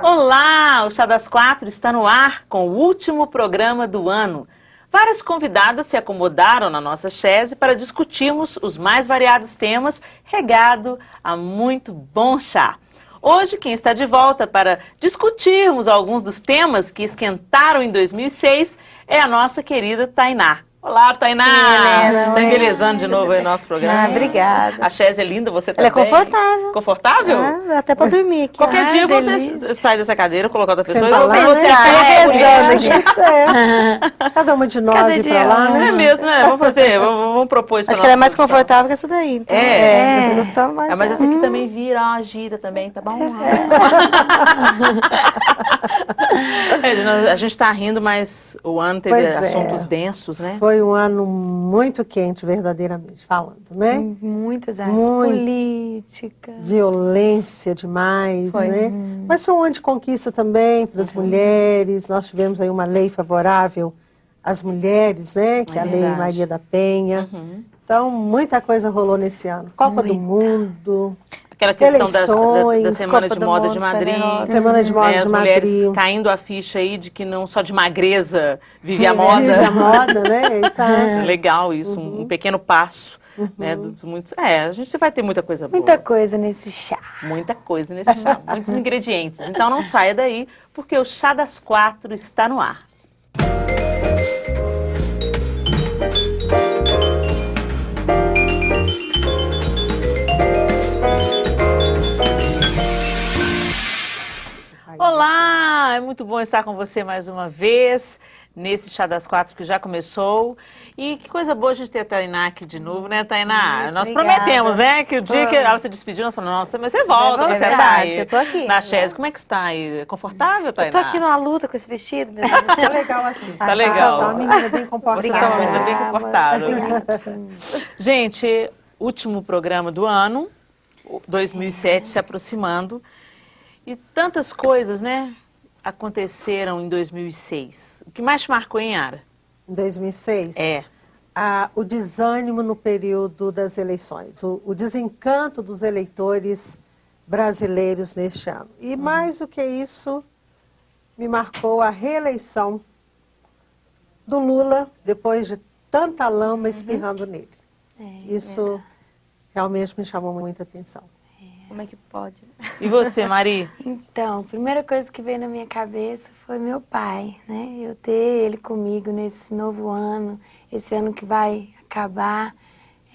Olá, o Chá das Quatro está no ar com o último programa do ano. Várias convidadas se acomodaram na nossa chaise para discutirmos os mais variados temas, regado a muito bom chá. Hoje, quem está de volta para discutirmos alguns dos temas que esquentaram em 2006 é a nossa querida Tainá. Olá, Tainá! Está embelezando de novo aí o nosso programa. Obrigada. A chaise é linda, você também. Ela é confortável. Confortável? Até para dormir aqui. Qualquer dia eu saio dessa cadeira, colocar outra pessoa e Senta vou lá, ver você. Cada uma de nós ir pra lá, né? É mesmo, né? Vamos fazer, vamos propor isso pra Acho que ela é mais produção. confortável que essa daí. Então. Não tô gostando mais. Mas essa aqui também vira, gira também, tá bom? A gente tá rindo, mas o ano teve assuntos densos, né? Foi um ano muito quente, verdadeiramente falando, né? Muitas áreas, política. Violência demais, né? Mas foi um ano de conquista também para as mulheres. Nós tivemos aí uma lei favorável às mulheres, né? Que é a Lei Maria da Penha. Então, muita coisa rolou nesse ano. Copa do Mundo, aquela questão da eleições, Semana de Moda de Madrid. Semana de Moda de As Madrid. mulheres caindo a ficha aí de que não só de magreza vive a moda. Vive a moda, né? Exato. Legal isso, um pequeno passo. Né, dos muitos, a gente vai ter muita coisa boa. Muita coisa nesse chá. Muita coisa nesse chá, muitos ingredientes. Então não saia daí, porque o Chá das Quatro está no ar. Olá, é muito bom estar com você mais uma vez, nesse Chá das Quatro que já começou. E que coisa boa a gente ter a Tainá aqui de novo, né, Tainá? Nós prometemos, né, que o dia que ela se despedir, nós falamos, nossa, mas você volta, você tá aí eu tô aqui. na chaise. Como é que está aí? Confortável, Tainá? Eu tô aqui numa luta com esse vestido, meu Deus. Tá legal assim. Tá legal. Tá uma menina bem comportada. Você tá uma menina bem comportada. Gente, último programa do ano, 2007 se aproximando. E tantas coisas, né, aconteceram em 2006. O que mais te marcou, hein, Yara? Em 2006? O desânimo no período das eleições, o desencanto dos eleitores brasileiros neste ano. E mais do que isso, me marcou a reeleição do Lula, depois de tanta lama espirrando nele. Isso realmente me chamou muita atenção. Como é que pode? E você, Mari? Então, a primeira coisa que veio na minha cabeça foi meu pai, né? Eu ter ele comigo nesse novo ano, esse ano que vai acabar.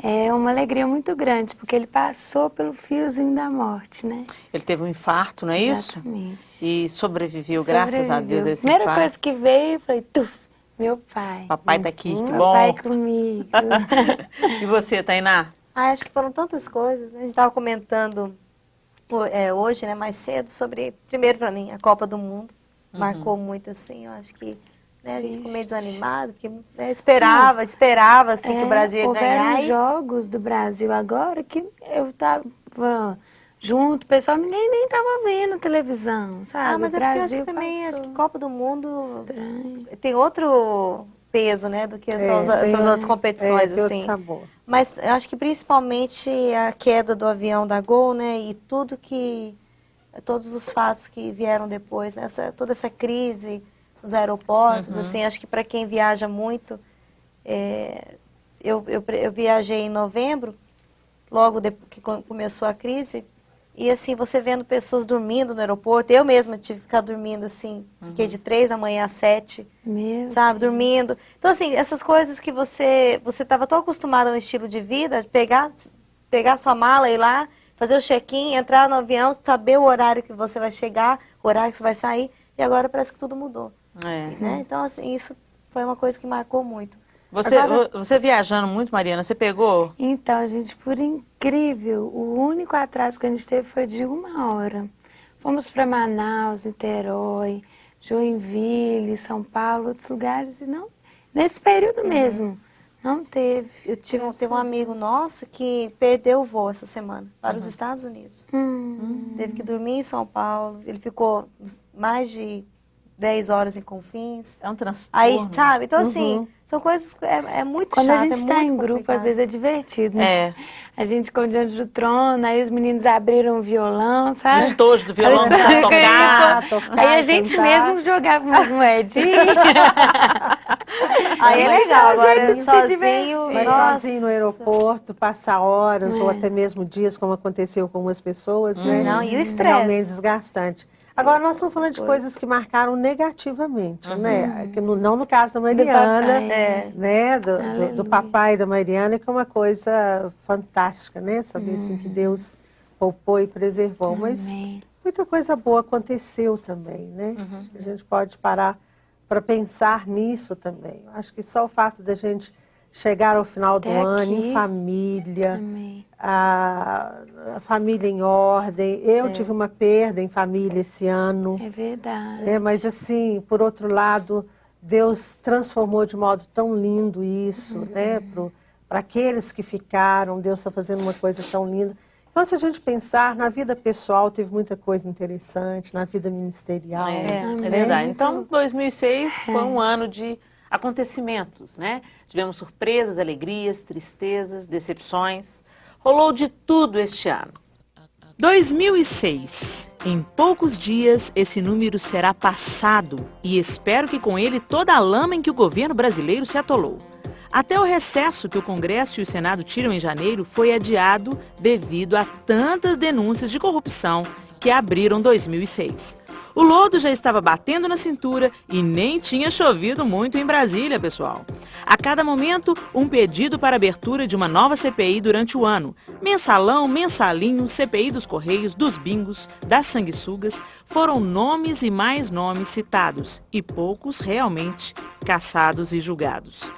É uma alegria muito grande, porque ele passou pelo fiozinho da morte, né? Ele teve um infarto, não é isso? Exatamente. E sobreviveu, graças a Deus, a esse primeira infarto. coisa que veio, eu falei, meu pai. Papai tá aqui, que bom. Papai comigo. E você, Tainá? Acho que foram tantas coisas, né? A gente estava comentando hoje, né, mais cedo, sobre, primeiro para mim, a Copa do Mundo. Marcou muito, assim, eu acho que a gente ficou meio desanimado, porque esperava assim, que o Brasil ia ganhar. Houveram jogos do Brasil agora que eu estava junto, o pessoal nem estava vendo televisão, sabe? Mas é porque eu acho que também, acho que Copa do Mundo tem outro peso, né, do que essas outras competições, tem assim. outro sabor. Mas eu acho que principalmente a queda do avião da Gol, né, e todos os fatos que vieram depois, né, toda essa crise nos aeroportos, assim, acho que para quem viaja muito, eu viajei em novembro, logo depois que começou a crise, e assim, você vendo pessoas dormindo no aeroporto, eu mesma tive que ficar dormindo, assim, fiquei de 3 da manhã às 7, sabe, dormindo. Então, assim, essas coisas que você estava tão acostumado a um estilo de vida, pegar sua mala, ir lá, fazer o check-in, entrar no avião, saber o horário que você vai chegar, o horário que você vai sair, e agora parece que tudo mudou. Né? Então, assim, isso foi uma coisa que marcou muito. Você viajando muito, Mariana, você pegou? Então, gente, por incrível, o único atraso que a gente teve foi de 1 hora. Fomos para Manaus, Niterói, Joinville, São Paulo, outros lugares, e não, nesse período mesmo, não teve. Teve um amigo nosso que perdeu o voo essa semana para os Estados Unidos. Teve que dormir em São Paulo, ele ficou mais de 10 horas em Confins. É um transtorno. Aí, sabe? Então, assim, são coisas... É muito chato, Quando a gente está em muito grupo, complicado. às vezes é divertido, né? A gente ficou diante do trono, aí os meninos abriram o violão, sabe? O estojo do violão para tocar. tocar. Aí a gente mesmo jogava umas moedinhas. Aí é legal, agora sozinho. Mas sozinho no aeroporto, passar horas ou até mesmo dias, como aconteceu com algumas pessoas, né? Não, e o estresse. Realmente desgastante. Agora, nós estamos falando de coisas que marcaram negativamente, né? Que não no caso da Mariana, né? Do papai e da Mariana, que é uma coisa fantástica, né? Saber assim, que Deus poupou e preservou. Mas muita coisa boa aconteceu também, né? Acho que a gente pode parar para pensar nisso também. Acho que só o fato da gente chegar ao final do ano em família, a família em ordem. Eu tive uma perda em família esse ano. É verdade. Mas assim, por outro lado, Deus transformou de modo tão lindo isso, né? Para aqueles que ficaram, Deus está fazendo uma coisa tão linda. Então, se a gente pensar, na vida pessoal teve muita coisa interessante, na vida ministerial. É verdade. Então, 2006 foi um ano de acontecimentos, né? Tivemos surpresas, alegrias, tristezas, decepções. Rolou de tudo este ano. 2006. Em poucos dias, esse número será passado e espero que com ele toda a lama em que o governo brasileiro se atolou. Até o recesso que o Congresso e o Senado tiram em janeiro foi adiado devido a tantas denúncias de corrupção que abriram 2006. O lodo já estava batendo na cintura e nem tinha chovido muito em Brasília, pessoal. A cada momento, um pedido para abertura de uma nova CPI durante o ano. Mensalão, mensalinho, CPI dos Correios, dos bingos, das sanguessugas, foram nomes e mais nomes citados e poucos realmente caçados e julgados.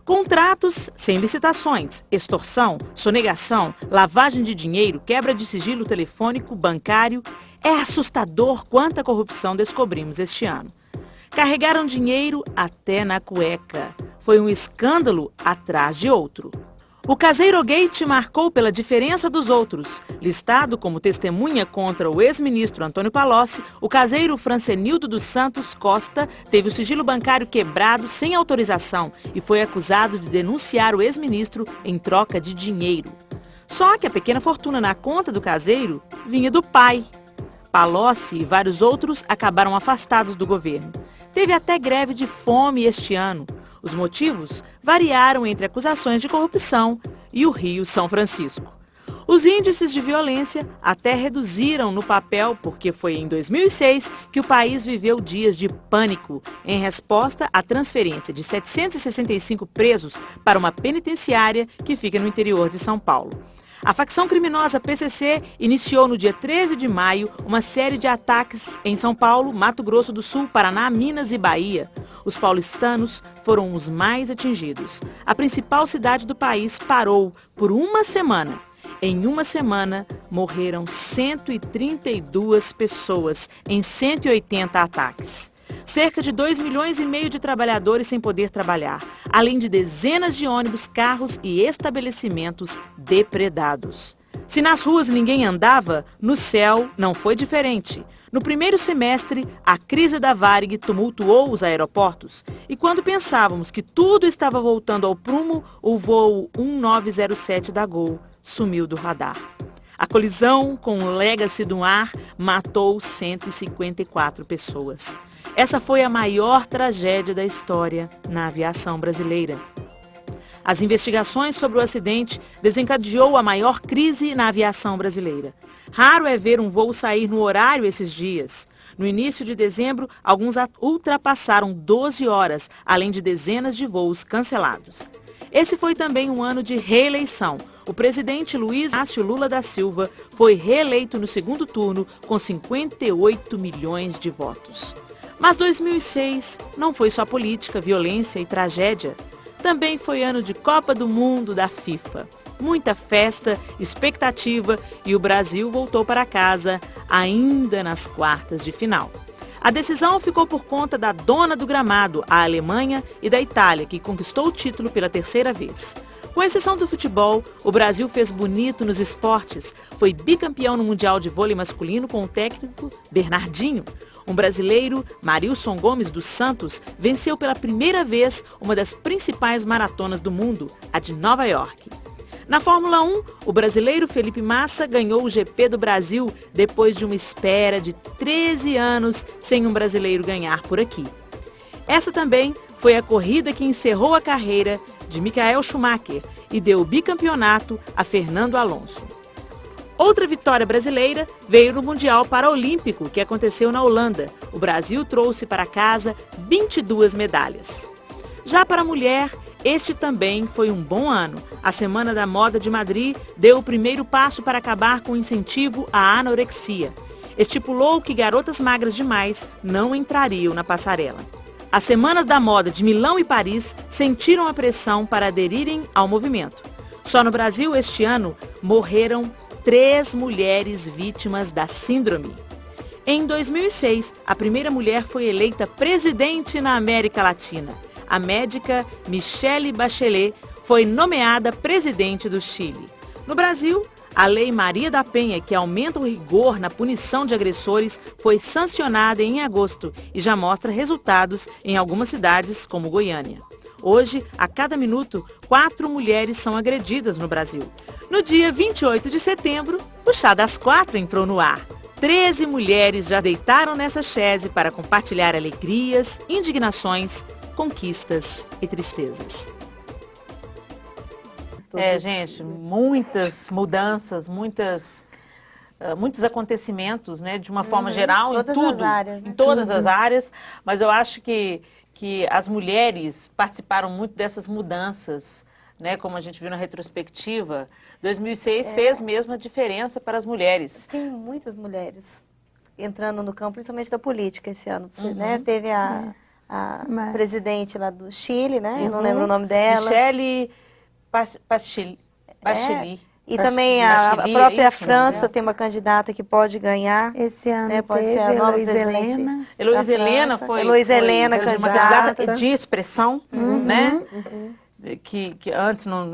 Contratos sem licitações, extorsão, sonegação, lavagem de dinheiro, quebra de sigilo telefônico, bancário. É assustador quanta corrupção descobrimos este ano. Carregaram dinheiro até na cueca. Foi um escândalo atrás de outro. O Caseirogate marcou pela diferença dos outros. Listado como testemunha contra o ex-ministro Antônio Palocci, o caseiro Francenildo dos Santos Costa teve o sigilo bancário quebrado sem autorização e foi acusado de denunciar o ex-ministro em troca de dinheiro. Só que a pequena fortuna na conta do caseiro vinha do pai. Palocci e vários outros acabaram afastados do governo. Teve até greve de fome este ano. Os motivos variaram entre acusações de corrupção e o Rio São Francisco. Os índices de violência até reduziram no papel, porque foi em 2006 que o país viveu dias de pânico, em resposta à transferência de 765 presos para uma penitenciária que fica no interior de São Paulo. A facção criminosa PCC iniciou no dia 13 de maio uma série de ataques em São Paulo, Mato Grosso do Sul, Paraná, Minas e Bahia. Os paulistanos foram os mais atingidos. A principal cidade do país parou por uma semana. Em uma semana, morreram 132 pessoas em 180 ataques. Cerca de 2,5 milhões de trabalhadores sem poder trabalhar, além de dezenas de ônibus, carros e estabelecimentos depredados. Se nas ruas ninguém andava, no céu não foi diferente. No primeiro semestre, a crise da Varig tumultuou os aeroportos. E quando pensávamos que tudo estava voltando ao prumo, o voo 1907 da Gol sumiu do radar. A colisão com o Legacy do ar matou 154 pessoas. Essa foi a maior tragédia da história na aviação brasileira. As investigações sobre o acidente desencadeou a maior crise na aviação brasileira. Raro é ver um voo sair no horário esses dias. No início de dezembro, alguns ultrapassaram 12 horas, além de dezenas de voos cancelados. Esse foi também um ano de reeleição. O presidente Luiz Inácio Lula da Silva foi reeleito no segundo turno com 58 milhões de votos. Mas 2006 não foi só política, violência e tragédia. Também foi ano de Copa do Mundo da FIFA. Muita festa, expectativa e o Brasil voltou para casa ainda nas quartas de final. A decisão ficou por conta da dona do gramado, a Alemanha, e da Itália, que conquistou o título pela terceira vez. Com exceção do futebol, o Brasil fez bonito nos esportes. Foi bicampeão no Mundial de Vôlei Masculino com o técnico Bernardinho. Um brasileiro, Marilson Gomes dos Santos, venceu pela primeira vez uma das principais maratonas do mundo, a de Nova York. Na Fórmula 1, o brasileiro Felipe Massa ganhou o GP do Brasil depois de uma espera de 13 anos sem um brasileiro ganhar por aqui. Essa também foi a corrida que encerrou a carreira de Michael Schumacher e deu o bicampeonato a Fernando Alonso. Outra vitória brasileira veio no Mundial Paraolímpico, que aconteceu na Holanda. O Brasil trouxe para casa 22 medalhas. Já para a mulher, este também foi um bom ano. A Semana da Moda de Madrid deu o primeiro passo para acabar com o incentivo à anorexia. Estipulou que garotas magras demais não entrariam na passarela. As Semanas da Moda de Milão e Paris sentiram a pressão para aderirem ao movimento. Só no Brasil, este ano, morreram 3 mulheres vítimas da síndrome. Em 2006, a primeira mulher foi eleita presidente na América Latina. A médica Michelle Bachelet foi nomeada presidente do Chile. No Brasil, a Lei Maria da Penha, que aumenta o rigor na punição de agressores, foi sancionada em agosto e já mostra resultados em algumas cidades, como Goiânia. Hoje, a cada minuto, 4 mulheres são agredidas no Brasil. No dia 28 de setembro, o Chá das 4 entrou no ar. 13 mulheres já deitaram nessa chaise para compartilhar alegrias, indignações, conquistas e tristezas. Gente, muitas mudanças, muitos acontecimentos, né, de uma forma geral, em tudo, as áreas, né? Em todas as áreas, mas eu acho que as mulheres participaram muito dessas mudanças, né, como a gente viu na retrospectiva. 2006 fez mesmo a diferença para as mulheres. Tem muitas mulheres entrando no campo, principalmente da política esse ano, né? Teve a presidente lá do Chile, né? Eu não lembro o nome dela. Michelle Bachelet. E também a própria França tem uma candidata que pode ganhar. Esse ano né? Pode teve ser a nova Heloísa presidente Helena. Heloísa Helena foi uma candidata de expressão, né? Que antes não...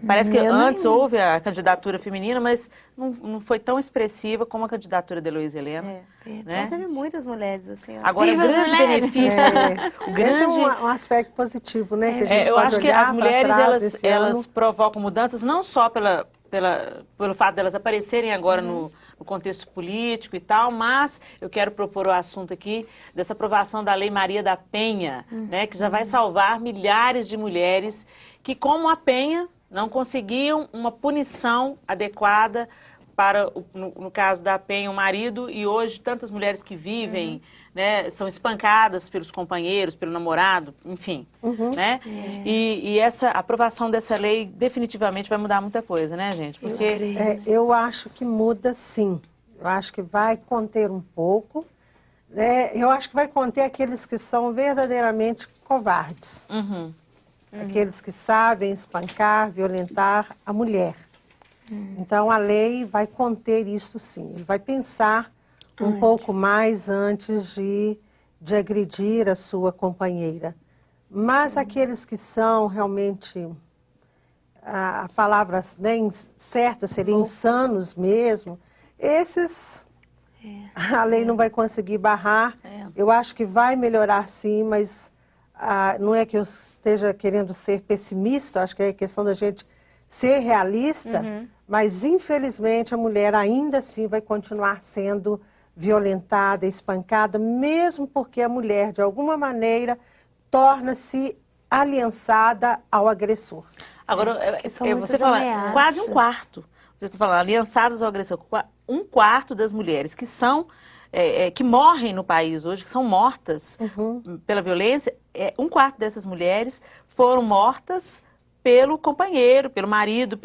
Parece que antes houve a candidatura feminina, mas não foi tão expressiva como a candidatura de Heloísa Helena. Né? Então teve muitas mulheres assim. Agora, o grande benefício... Esse é um aspecto positivo, né? Que a gente eu pode acho que olhar as mulheres, trás elas provocam mudanças não só pelo fato delas aparecerem agora no contexto político e tal, mas eu quero propor o assunto aqui dessa aprovação da Lei Maria da Penha, né, que já vai salvar milhares de mulheres que, como a Penha, não conseguiam uma punição adequada para, no caso da Penha, o marido, e hoje tantas mulheres que vivem, né, são espancadas pelos companheiros, pelo namorado, enfim, né? E essa aprovação dessa lei definitivamente vai mudar muita coisa, né, gente? Porque eu acho que muda, sim. Eu acho que vai conter um pouco, né? Eu acho que vai conter aqueles que são verdadeiramente covardes. Aqueles que sabem espancar, violentar a mulher. Então, a lei vai conter isso, sim. Ele vai pensar um pouco mais antes de agredir a sua companheira. Mas aqueles que são realmente, a palavra certa seria insanos mesmo, esses a lei não vai conseguir barrar. Eu acho que vai melhorar sim, mas não é que eu esteja querendo ser pessimista, acho que é questão da gente ser realista, mas infelizmente a mulher ainda assim vai continuar sendo violentada, espancada, mesmo porque a mulher, de alguma maneira, torna-se aliançada ao agressor. Agora, você fala quase um quarto. Você está falando aliançadas ao agressor. Um quarto das mulheres que são, que morrem no país hoje, que são mortas pela violência, um quarto dessas mulheres foram mortas pelo companheiro, pelo marido,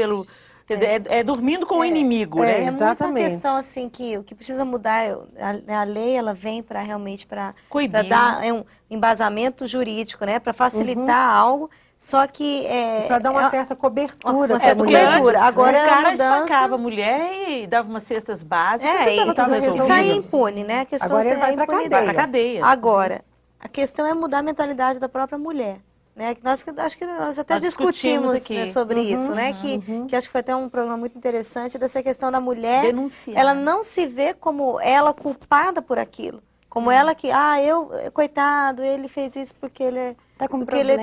quer dizer, dormindo com o inimigo, né? Exatamente. É uma questão assim que o que precisa mudar, a lei ela vem para realmente para dar um embasamento jurídico, né? Para facilitar algo, só que para dar uma certa cobertura. Uma certa cobertura. Agora o cara mudança... espancava a mulher e dava umas cestas básicas. E saía impune, né? A questão agora ele vai para cadeia. Agora, a questão é mudar a mentalidade da própria mulher. Né? Acho que nós até discutimos né, sobre isso, né? Que acho que foi até um programa muito interessante dessa questão da mulher. Denunciar. Ela não se vê como ela culpada por aquilo. Como ela que, coitado, ele fez isso porque ele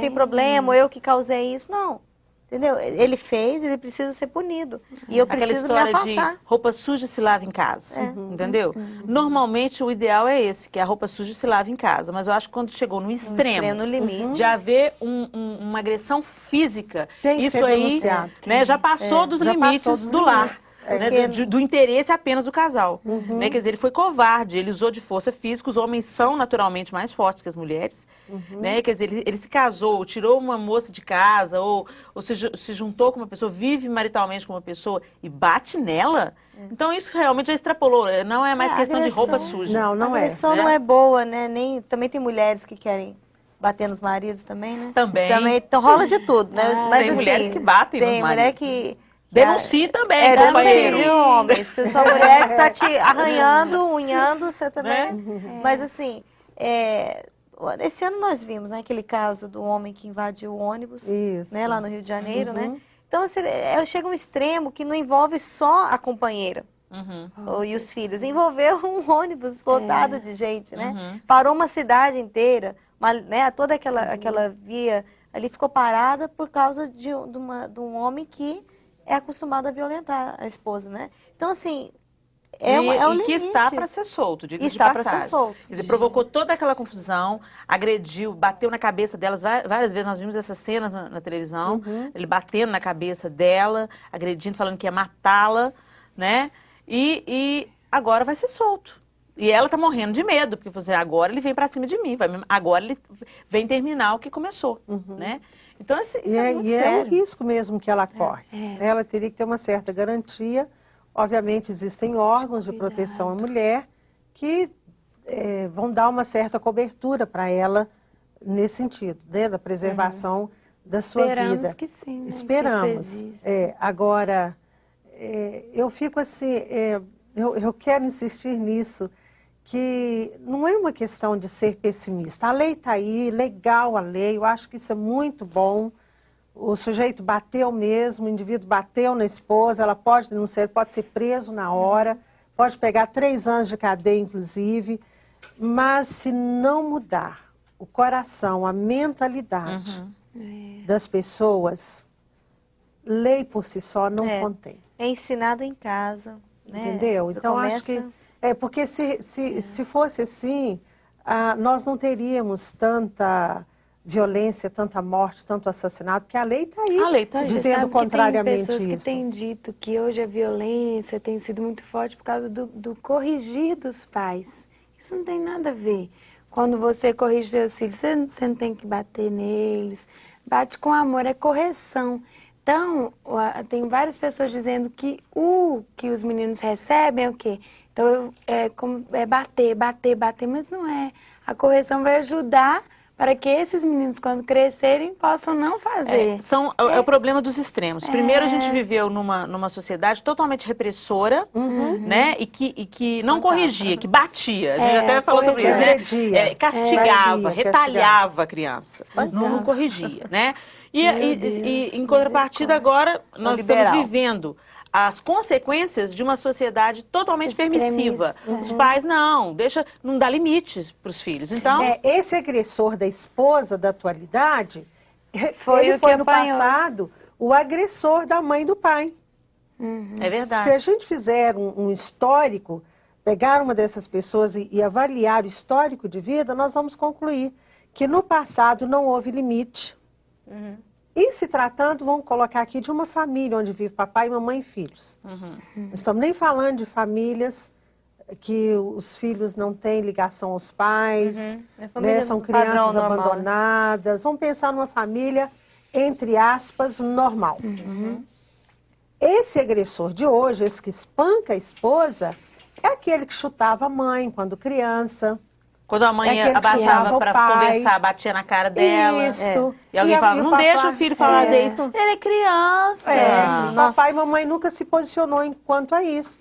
tem problema, ou eu que causei isso. Não. Entendeu? Ele fez, ele precisa ser punido. E eu Aquela preciso me história afastar. de roupa suja se lava em casa, entendeu? Normalmente o ideal é esse, que a roupa suja se lava em casa. Mas eu acho que quando chegou no extremo, No limite. de haver uma agressão física, Tem que isso ser aí denunciado. né, já passou dos limites passou dos do lar. limites. Né, do interesse apenas do casal. Né? Quer dizer, ele foi covarde, ele usou de força física, os homens são naturalmente mais fortes que as mulheres. Né? Quer dizer, ele se casou, tirou uma moça de casa, ou se juntou com uma pessoa, vive maritalmente com uma pessoa e bate nela. Então isso realmente já extrapolou, não é mais questão de roupa suja. Não, não a é. agressão não é boa, né? Também tem mulheres que querem bater nos maridos também, né? Também. Então rola de tudo, né? Mas, tem assim, mulheres que batem nos tem mulher maridos. que... Denuncie também, denuncie, companheiro. viu, homens? Se sua mulher que tá te arranhando, unhando, você também... Mas assim, esse ano nós vimos, né, aquele caso do homem que invadiu o ônibus, né, lá no Rio de Janeiro, né? Então, chega um extremo que não envolve só a companheira e os filhos. Envolveu um ônibus lotado de gente, né? Parou uma cidade inteira, né, toda aquela via ali ficou parada por causa de um homem que é acostumado a violentar a esposa, né? Então, assim, é um limite. Que está para ser solto, diga de Está para passagem. ser solto. Quer dizer, provocou toda aquela confusão, agrediu, bateu na cabeça delas. Várias vezes nós vimos essas cenas na televisão, ele batendo na cabeça dela, agredindo, falando que ia matá-la, né? E agora vai ser solto. E ela tá morrendo de medo, porque você agora ele vem para cima de mim, agora ele vem terminar o que começou, né? Então, isso é muito sério. É um risco mesmo que ela corre. Ela teria que ter uma certa garantia. Obviamente, existem órgãos de proteção à mulher que vão dar uma certa cobertura para ela nesse sentido, né, da preservação da sua vida. Esperamos que sim, né? Esperamos. Agora, eu fico assim, eu quero insistir nisso, que não é uma questão de ser pessimista. A lei está aí, legal a lei, eu acho que isso é muito bom. O sujeito bateu mesmo, o indivíduo bateu na esposa, ela pode denunciar, pode ser preso na hora, pode pegar 3 anos de cadeia, inclusive, mas se não mudar o coração, a mentalidade das pessoas, lei por si só não contém. É ensinado em casa, né? Entendeu? Então, acho que... porque se fosse assim, nós não teríamos tanta violência, tanta morte, tanto assassinato, porque a lei está aí, dizendo contrariamente isso. Tem pessoas que têm dito que hoje a violência tem sido muito forte por causa do corrigir dos pais. Isso não tem nada a ver. Quando você corrige seus filhos, você não tem que bater neles. Bate com amor, é correção. Então, tem várias pessoas dizendo que o que os meninos recebem é o quê? Então, é bater, mas não é. A correção vai ajudar para que esses meninos, quando crescerem, possam não fazer. É o problema dos extremos. Primeiro, a gente viveu numa sociedade totalmente repressora, né? E que não corrigia, que batia. A gente até falou sobre isso, né? Castigava, retalhava a criança. Não corrigia, né? E em contrapartida, agora, nós estamos vivendo as consequências de uma sociedade totalmente permissiva. Os pais não dá limites para os filhos. Então, esse agressor da esposa da atualidade, ele foi no passado o agressor da mãe e do pai. É verdade. Se a gente fizer um histórico, pegar uma dessas pessoas e avaliar o histórico de vida, nós vamos concluir que no passado não houve limite. E se tratando, vamos colocar aqui, de uma família onde vive papai, mamãe e filhos. Não estamos nem falando de famílias que os filhos não têm ligação aos pais, né, são crianças abandonadas. Vamos pensar numa família, entre aspas, normal. Esse agressor de hoje, esse que espanca a esposa, é aquele que chutava a mãe quando criança. Quando a mãe abaixava para conversar, batia na cara dela. E alguém falava, não deixa o filho falar isso. Ele é criança. Papai e mamãe nunca se posicionou enquanto a isso.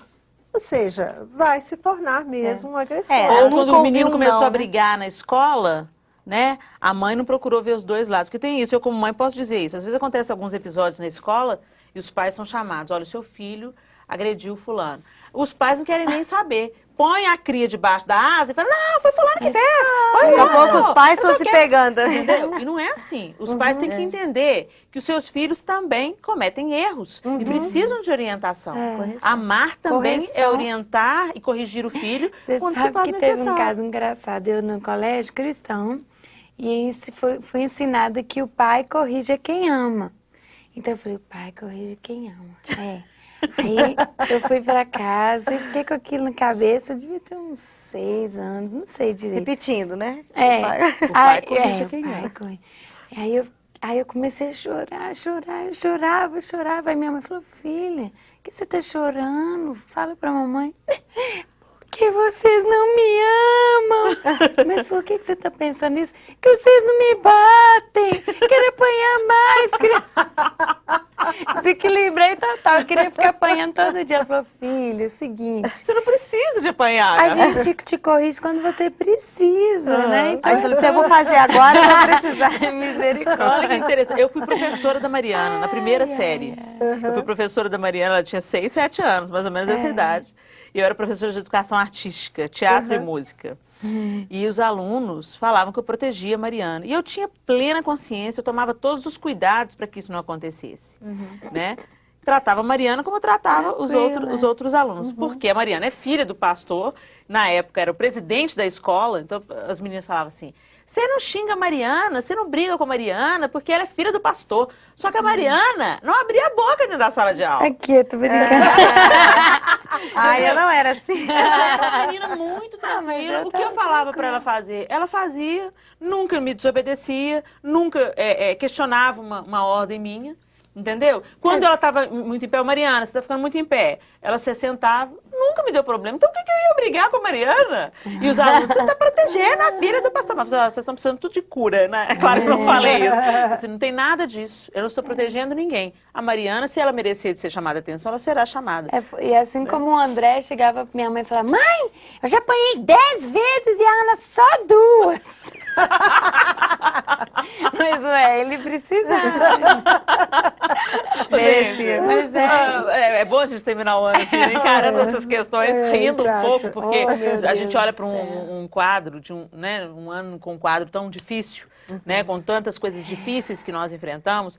Ou seja, vai se tornar mesmo um agressor. Ou quando o menino começou a brigar na escola, né? A mãe não procurou ver os dois lados. Porque tem isso, eu como mãe posso dizer isso. Às vezes acontece alguns episódios na escola e os pais são chamados. Olha, o seu filho agrediu fulano. Os pais não querem nem saber. Põe a cria debaixo da asa e fala, não, foi fulano que fez. Daqui a pouco os pais estão se pegando. Entendeu? E não é assim. Os pais têm que entender que os seus filhos também cometem erros e precisam de orientação. Amar também é orientar e corrigir o filho quando se faz que necessário. Teve um caso engraçado. Eu no colégio cristão e fui ensinada que o pai corrige quem ama. Então eu falei, o pai corrige quem ama. Aí eu fui pra casa e fiquei com aquilo na cabeça, eu devia ter uns 6 anos, não sei direito. Repetindo, né? O pai corrige quem ama. Aí eu comecei a chorar, eu chorava. Aí minha mãe falou, filha, por que você tá chorando? Fala pra mamãe. Porque vocês não me amam. Mas por que você tá pensando nisso? Que vocês não me batem. Quero apanhar mais. Desequilibrei total. Eu queria ficar apanhando todo dia. Ela falou, filho, é o seguinte. Você não precisa de apanhar. A gente te corrige quando você precisa, né? Então, Aí eu falei, então eu vou fazer agora, eu vou precisar. Misericórdia. Olha que interessante. Eu fui professora da Mariana na primeira série. Eu fui professora da Mariana, ela tinha 6, 7 anos, mais ou menos essa idade. E eu era professora de educação artística, teatro e música. E os alunos falavam que eu protegia a Mariana. E eu tinha plena consciência, eu tomava todos os cuidados para que isso não acontecesse. Né? Tratava a Mariana como eu tratava os outros alunos. Porque a Mariana é filha do pastor, na época era o presidente da escola, então as meninas falavam assim, você não xinga a Mariana, você não briga com a Mariana, porque ela é filha do pastor. Só que a Mariana não abria a boca dentro da sala de aula. Aqui, eu tô brincando. Ai, eu não era assim. Ela era uma menina muito tranquila. O que eu falava para ela fazer? Ela fazia, nunca me desobedecia, nunca questionava uma ordem minha. Entendeu? Quando ela estava muito em pé, Mariana, você está ficando muito em pé. Ela se sentava, nunca me deu problema. Então, por que eu ia brigar com a Mariana? E os alunos, você está protegendo a filha do pastor. Mas vocês estão precisando tudo de cura, né? É claro que eu não falei isso. Assim, não tem nada disso. Eu não estou protegendo ninguém. A Mariana, se ela merecer de ser chamada a atenção, ela será chamada. E assim como o André chegava pra minha mãe e falava, mãe, eu já apanhei 10 vezes e a Ana só 2. Mas ele precisava. Merecia. Mas é bom a gente terminar o ano assim, né? Encarando essas questões, rindo um pouco, porque a gente olha para um quadro, né, um ano com um quadro tão difícil, né, com tantas coisas difíceis que nós enfrentamos.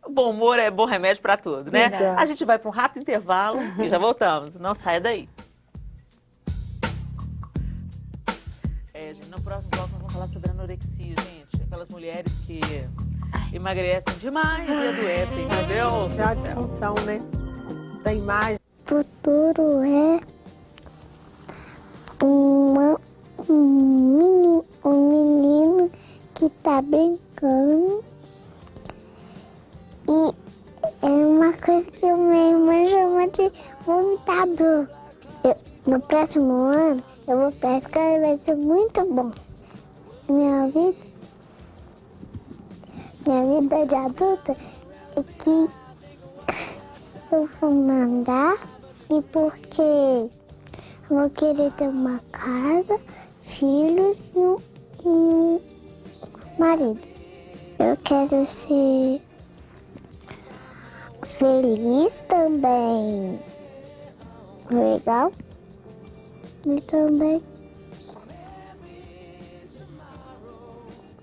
O bom humor é bom remédio para tudo, né? Exato. A gente vai para um rápido intervalo e já voltamos. Não saia daí. Gente, no próximo bloco nós vamos falar sobre anorexia, gente. Aquelas mulheres que emagrecem demais e adoecem, entendeu? É a disfunção, né? Da imagem. O futuro é um menino que tá brincando e é uma coisa que minha irmã chama de vomitador. No próximo ano eu vou pra escola e vai ser muito bom. Minha vida de adulta é que eu vou mandar e porque eu vou querer ter uma casa, filhos e um marido. Eu quero ser feliz também, legal e também.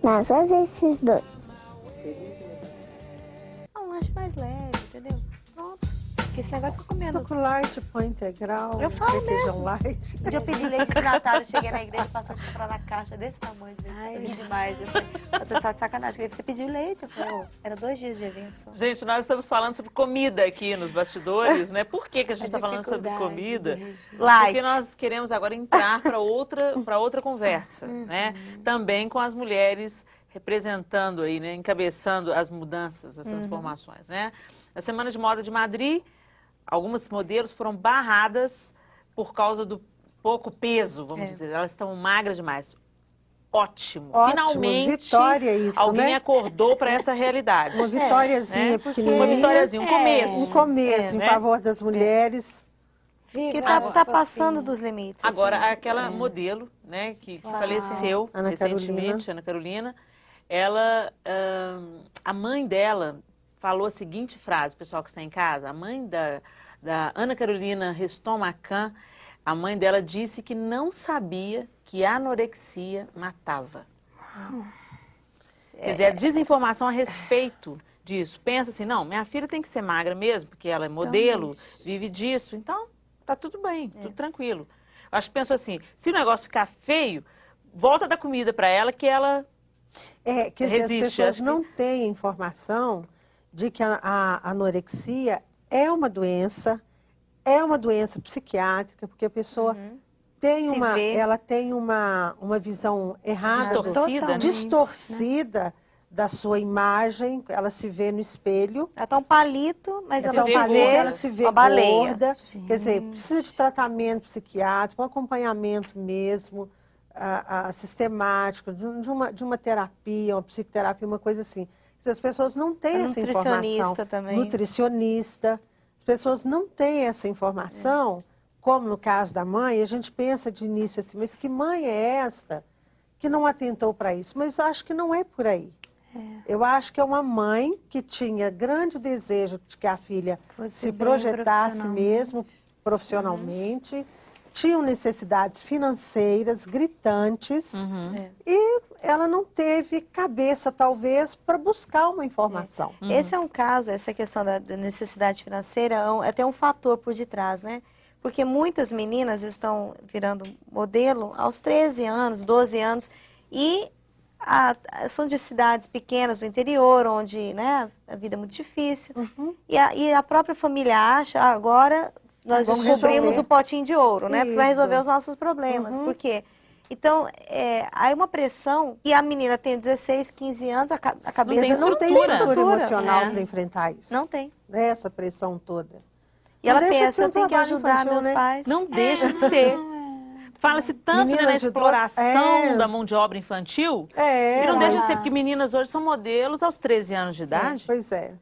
Não, só esses dois. Um lanche mais leve, entendeu? Pronto. Porque esse negócio fica comendo. Chocolate, pão integral, Eu falo requeijão light. Um dia eu pedi leite desnatado, cheguei na igreja e passou a comprar na caixa desse tamanho. Eu ri demais. Eu falei, você está de sacanagem. Você pediu leite? Eu falei, era 2 dias de evento só. Gente, nós estamos falando sobre comida aqui nos bastidores, né? Por que a gente está falando sobre comida? Light. Porque nós queremos agora entrar para outra conversa, né? Também com as mulheres representando aí, né? Encabeçando as mudanças, as transformações, né? Na Semana de Moda de Madrid, algumas modelos foram barradas por causa do pouco peso, vamos dizer. Elas estão magras demais. Ótimo. Finalmente, vitória isso, alguém né? acordou para essa realidade. Uma vitóriazinha né? pequenininha. Uma vitóriazinha, um começo. Um começo em né? favor das mulheres. Que tá passando dos limites. Agora, assim. aquela modelo, né, que faleceu Ana recentemente, Ana Carolina, ela, a mãe dela falou a seguinte frase, pessoal que está em casa, a mãe da Ana Carolina Reston Macan, a mãe dela disse que não sabia que a anorexia matava. Quer dizer, a desinformação a respeito disso. Pensa assim, não, minha filha tem que ser magra mesmo, porque ela é modelo, vive disso, então tá tudo bem, tudo tranquilo. Acho que pensou assim, se o negócio ficar feio, volta a dar comida para ela que ela quer dizer, resiste. as pessoas não têm informação de que a anorexia é uma doença psiquiátrica, porque a pessoa tem ela tem uma visão errada, distorcida da sua imagem, ela se vê no espelho. Ela tá um palito, mas Ela ela se se vê vê Ela se vê uma baleia. gorda, quer dizer, precisa de tratamento psiquiátrico, um acompanhamento mesmo, sistemático, de uma terapia, uma psicoterapia, uma coisa assim. As pessoas não têm essa informação. Nutricionista também. Nutricionista. As pessoas não têm essa informação, como no caso da mãe, a gente pensa de início assim, mas que mãe é esta que não atentou para isso? Mas eu acho que não é por aí. Eu acho que é uma mãe que tinha grande desejo de que a filha se projetasse mesmo profissionalmente, tinham necessidades financeiras gritantes e ela não teve cabeça, talvez, para buscar uma informação. Esse é um caso, essa questão da necessidade financeira, é até um fator por detrás, né? Porque muitas meninas estão virando modelo aos 13 anos, 12 anos, e são de cidades pequenas do interior, onde, né, a vida é muito difícil. E a própria família acha, agora nós descobrimos o potinho de ouro, né? Porque vai resolver os nossos problemas. Por quê? Então, há uma pressão, e a menina tem 16, 15 anos, a cabeça não tem estrutura emocional para enfrentar isso. Não tem. Essa pressão toda. E ela pensa, eu tenho que ajudar meus pais. Não deixa de ser. Fala-se tanto na exploração da mão de obra infantil, e não deixa de ser, porque meninas hoje são modelos aos 13 anos de idade. Pois é.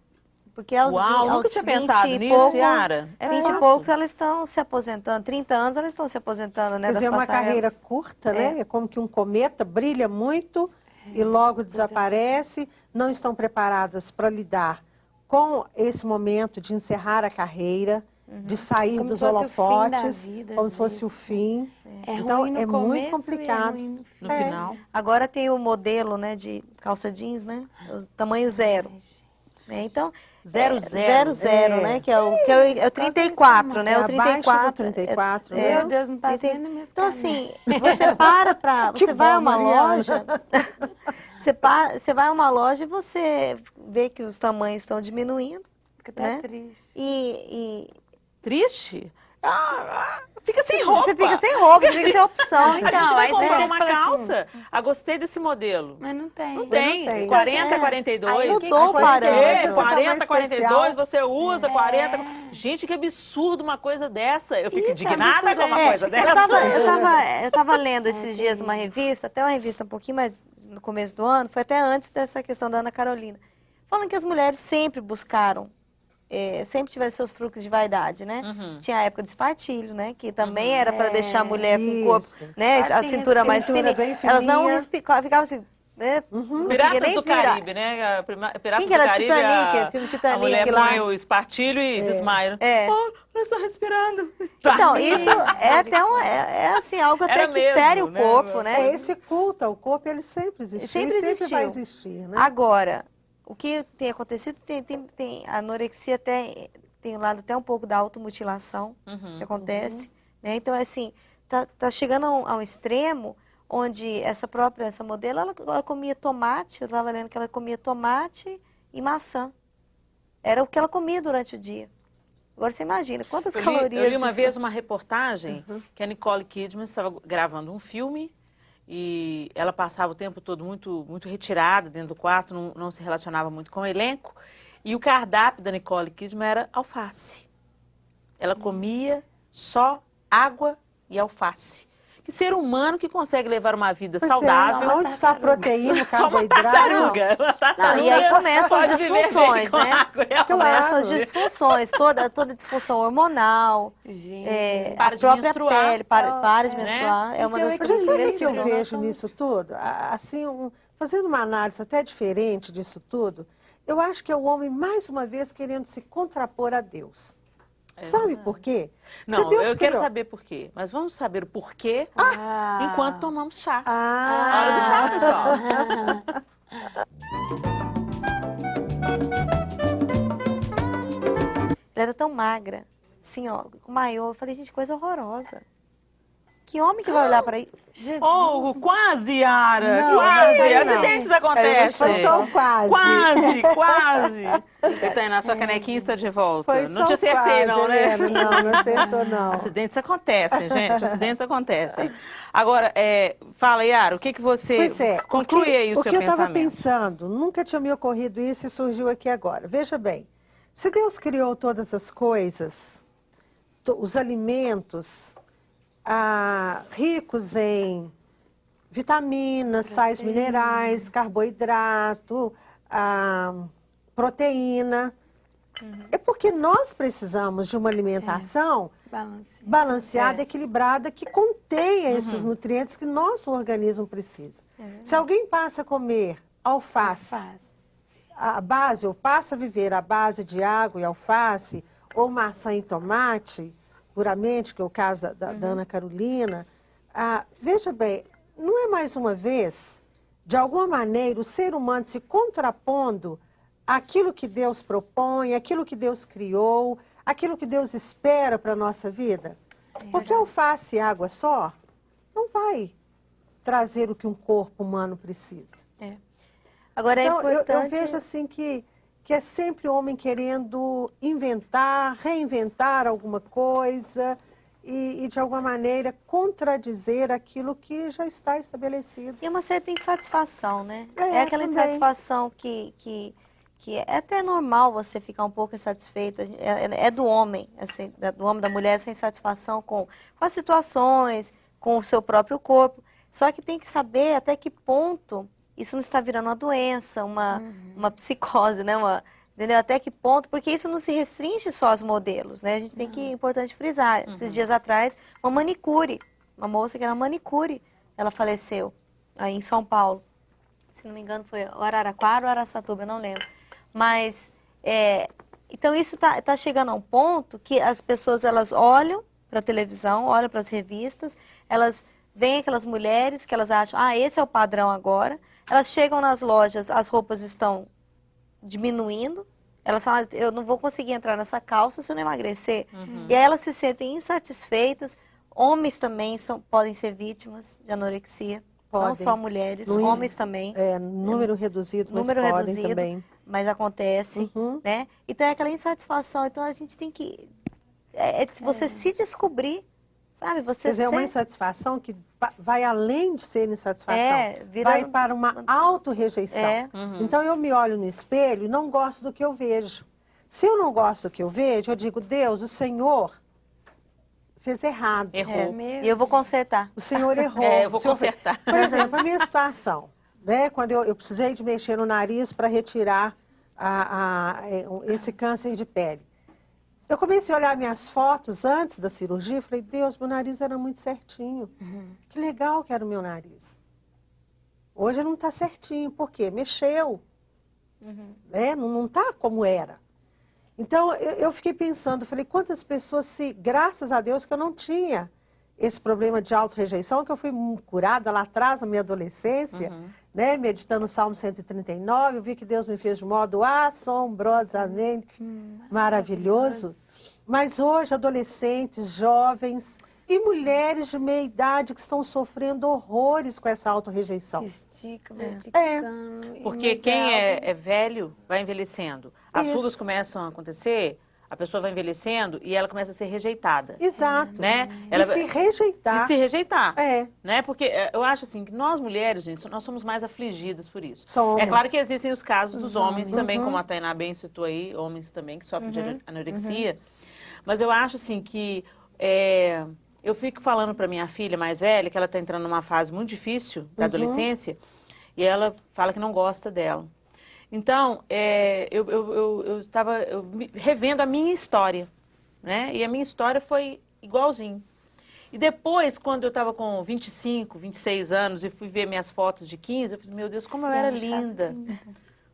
Porque aos, nunca tinha pensado nisso, pouco, Yara. 20 e poucos elas estão se aposentando, 30 anos elas estão se aposentando, né? Quer dizer, é uma carreira curta, né? É como que um cometa brilha muito e logo desaparece, não estão preparadas para lidar com esse momento de encerrar a carreira, de sair dos holofotes, como se fosse o fim. Então, é muito complicado. No final. Agora tem o modelo, né, de calça jeans, né? O tamanho 0. Então, 00, né? Que é o 34, né? O 34. 34. Meu Deus, não tá sendo mesmo. Então, assim, você você vai a uma loja, você vai a uma loja e você vê que os tamanhos estão diminuindo. Fica né? triste. Triste? Fica sem roupa. Você fica sem roupa, você fica sem opção. A gente vai comprar uma calça. Gostei desse modelo. Mas não tem. Não tem. 40, 42. Aí mudou o parâmetro. 40, 42, você usa 40. Gente, que absurdo uma coisa dessa. Eu fico indignada com uma coisa dessa. Eu tava lendo esses dias numa revista, até uma revista um pouquinho mais no começo do ano, foi até antes dessa questão da Ana Carolina, falando que as mulheres sempre buscaram, sempre tiveram seus truques de vaidade, né? Tinha a época do espartilho, né? Que também era para deixar a mulher com o corpo, né? A cintura mais fininha. Elas não ficavam assim, né? Piratas do Caribe, né? Piratas Quem que era do Caribe, Titanic? Filme Titanic a mulher lá. põe o espartilho e desmaia. Não estou respirando. Então, isso é até assim, algo até que fere o corpo, né? Esse culto ao corpo, ele sempre existiu. Sempre existiu. Vai existir, né? Agora, o que tem acontecido, tem a anorexia tem um lado até um pouco da automutilação que acontece, né? Então, assim, tá chegando a um extremo onde essa modelo, ela comia tomate, eu estava lendo que ela comia tomate e maçã. Era o que ela comia durante o dia. Agora você imagina, quantas calorias... Eu li uma vez uma reportagem que a Nicole Kidman estava gravando um filme e ela passava o tempo todo muito, muito retirada dentro do quarto, não se relacionava muito com o elenco. E o cardápio da Nicole Kidman era alface. Ela comia só água e alface. Que ser humano que consegue levar uma vida saudável... Onde está a proteína, o carboidrato? Tartaruga. Não, e aí começam as disfunções, né? Começam as Claro. disfunções, toda disfunção hormonal, Para a de própria menstruar. pele, para de menstruar. É uma das Mas coisas sabe o que eu vejo nisso tudo? Assim, fazendo uma análise até diferente disso tudo, eu acho que é o homem, mais uma vez, querendo se contrapor a Deus. Sabe por quê? Se Não, Deus eu quero criou- saber por quê. Mas vamos saber o porquê enquanto tomamos chá. Ah, Hora do chá, pessoal. Ela era tão magra, assim, ó, com maiô. Eu falei, gente, coisa horrorosa. Que homem que vai olhar para aí? Oh, quase, Yara! Não, Quase! não, não. Acidentes acontecem. foi só um quase. Quase, quase. E Tainá, sua canequinha está de volta. Foi Não só te acertei, quase, não, né? Helena. Não acertou, não. Acidentes acontecem, gente. Acidentes acontecem. Agora, fala, Yara, o que você... Pois é, Conclui aí o seu que eu estava pensamento. pensando, nunca tinha me ocorrido isso e surgiu aqui agora. Veja bem, se Deus criou todas as coisas, os alimentos ricos em vitaminas, sais minerais, carboidrato, proteína, é porque nós precisamos de uma alimentação balanceada, equilibrada, que contenha esses nutrientes que nosso organismo precisa. Se alguém passa a comer alface, a base, ou passa a viver à base de água e alface, ou maçã e tomate, puramente, que é o caso da Ana Carolina, veja bem, não é mais uma vez, de alguma maneira, o ser humano se contrapondo àquilo que Deus propõe, àquilo que Deus criou, aquilo que Deus espera para a nossa vida? Porque alface e água só não vai trazer o que um corpo humano precisa. Agora Então, é importante... eu vejo assim que é sempre o homem querendo inventar, reinventar alguma coisa e de alguma maneira, contradizer aquilo que já está estabelecido. E uma certa insatisfação, né? É, É aquela também. insatisfação que é até normal você ficar um pouco insatisfeito. É do homem, assim, do homem, da mulher, essa insatisfação com as situações, com o seu próprio corpo. Só que tem que saber até que ponto isso não está virando uma doença, uma psicose, né? Entendeu? Até que ponto, porque isso não se restringe só aos modelos, né? A gente tem que, é importante frisar, esses dias atrás, uma manicure, uma moça que era manicure, ela faleceu aí em São Paulo. Se não me engano foi o Araraquara ou Araçatuba, eu não lembro. Mas, então isso tá chegando a um ponto que as pessoas, elas olham para a televisão, olham para as revistas, elas veem aquelas mulheres que elas acham, esse é o padrão agora. Elas chegam nas lojas, as roupas estão diminuindo, elas falam, eu não vou conseguir entrar nessa calça se eu não emagrecer. E aí elas se sentem insatisfeitas. Homens também podem ser vítimas de anorexia, não Podem. só mulheres, homens também. Número reduzido, mas Número podem reduzido, também. mas acontece, né? Então é aquela insatisfação, então a gente tem que, você se descobrir, sabe? Você Quer dizer, é uma insatisfação que vai além de ser insatisfação, vai para uma autorrejeição. Então eu me olho no espelho e não gosto do que eu vejo. Se eu não gosto do que eu vejo, eu digo, Deus, o Senhor fez errado. Errou. E eu vou consertar. O Senhor errou. Eu vou consertar. Por exemplo, a minha situação, né? Quando eu precisei de mexer no nariz para retirar esse câncer de pele. Eu comecei a olhar minhas fotos antes da cirurgia e falei, Deus, meu nariz era muito certinho. Que legal que era o meu nariz. Hoje não está certinho, por quê? Mexeu. Né? Não está como era. Então, eu fiquei pensando, falei, quantas pessoas, graças a Deus que eu não tinha esse problema de auto-rejeição, que eu fui curada lá atrás, na minha adolescência, né? Meditando o Salmo 139, eu vi que Deus me fez de modo assombrosamente maravilhoso. Mas hoje, adolescentes, jovens e mulheres de meia idade que estão sofrendo horrores com essa auto-rejeição. Estica, vai esticando. Porque quem é velho vai envelhecendo. As rugas começam a acontecer, a pessoa vai envelhecendo e ela começa a ser rejeitada. Exato. Né? E se rejeitar. E se rejeitar. É. Né? Porque eu acho assim que nós mulheres, gente, nós somos mais afligidas por isso. Somos. É claro que existem os casos dos homens também, como a Tainá bem citou aí, homens também que sofrem de anorexia. Mas eu acho assim que eu fico falando para minha filha mais velha, que ela está entrando numa fase muito difícil da adolescência, e ela fala que não gosta dela. Então, eu estava revendo a minha história, né? E a minha história foi igualzinho. E depois, quando eu estava com 25, 26 anos e fui ver minhas fotos de 15, eu falei, meu Deus, como eu era linda.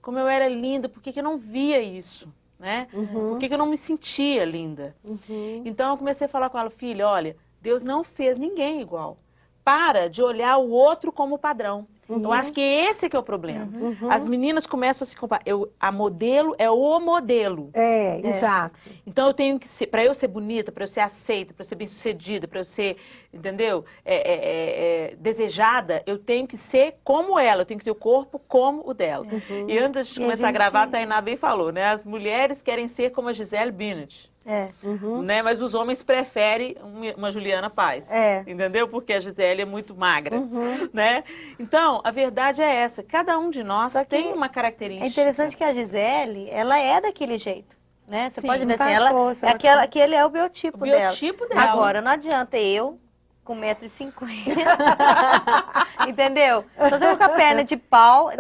Como eu era linda, por que eu não via isso? né? Por que eu não me sentia linda? Então eu comecei a falar com ela, filha, olha, Deus não fez ninguém igual. Para de olhar o outro como padrão. Eu acho que esse é que é o problema. As meninas começam a se comparar. A modelo é o modelo. Exato. Então eu tenho que ser, para eu ser bonita, para eu ser aceita, para eu ser bem-sucedida, para eu ser, entendeu? Desejada, eu tenho que ser como ela, eu tenho que ter o corpo como o dela. E antes da gente começar a gravar, a Tainá bem falou, né? As mulheres querem ser como a Gisele Bündchen. Né? Mas os homens preferem uma Juliana Paz, entendeu? Porque a Gisele é muito magra, né? Então, a verdade é essa, cada um de nós tem uma característica. É interessante que a Gisele, ela é daquele jeito, né? Você Sim, pode ver não assim, faz ela força, é aquela, aquele é o biotipo dela. Biotipo dela. Agora, não adianta eu, com 1,50 m, entendeu? Se você colocar perna de pau,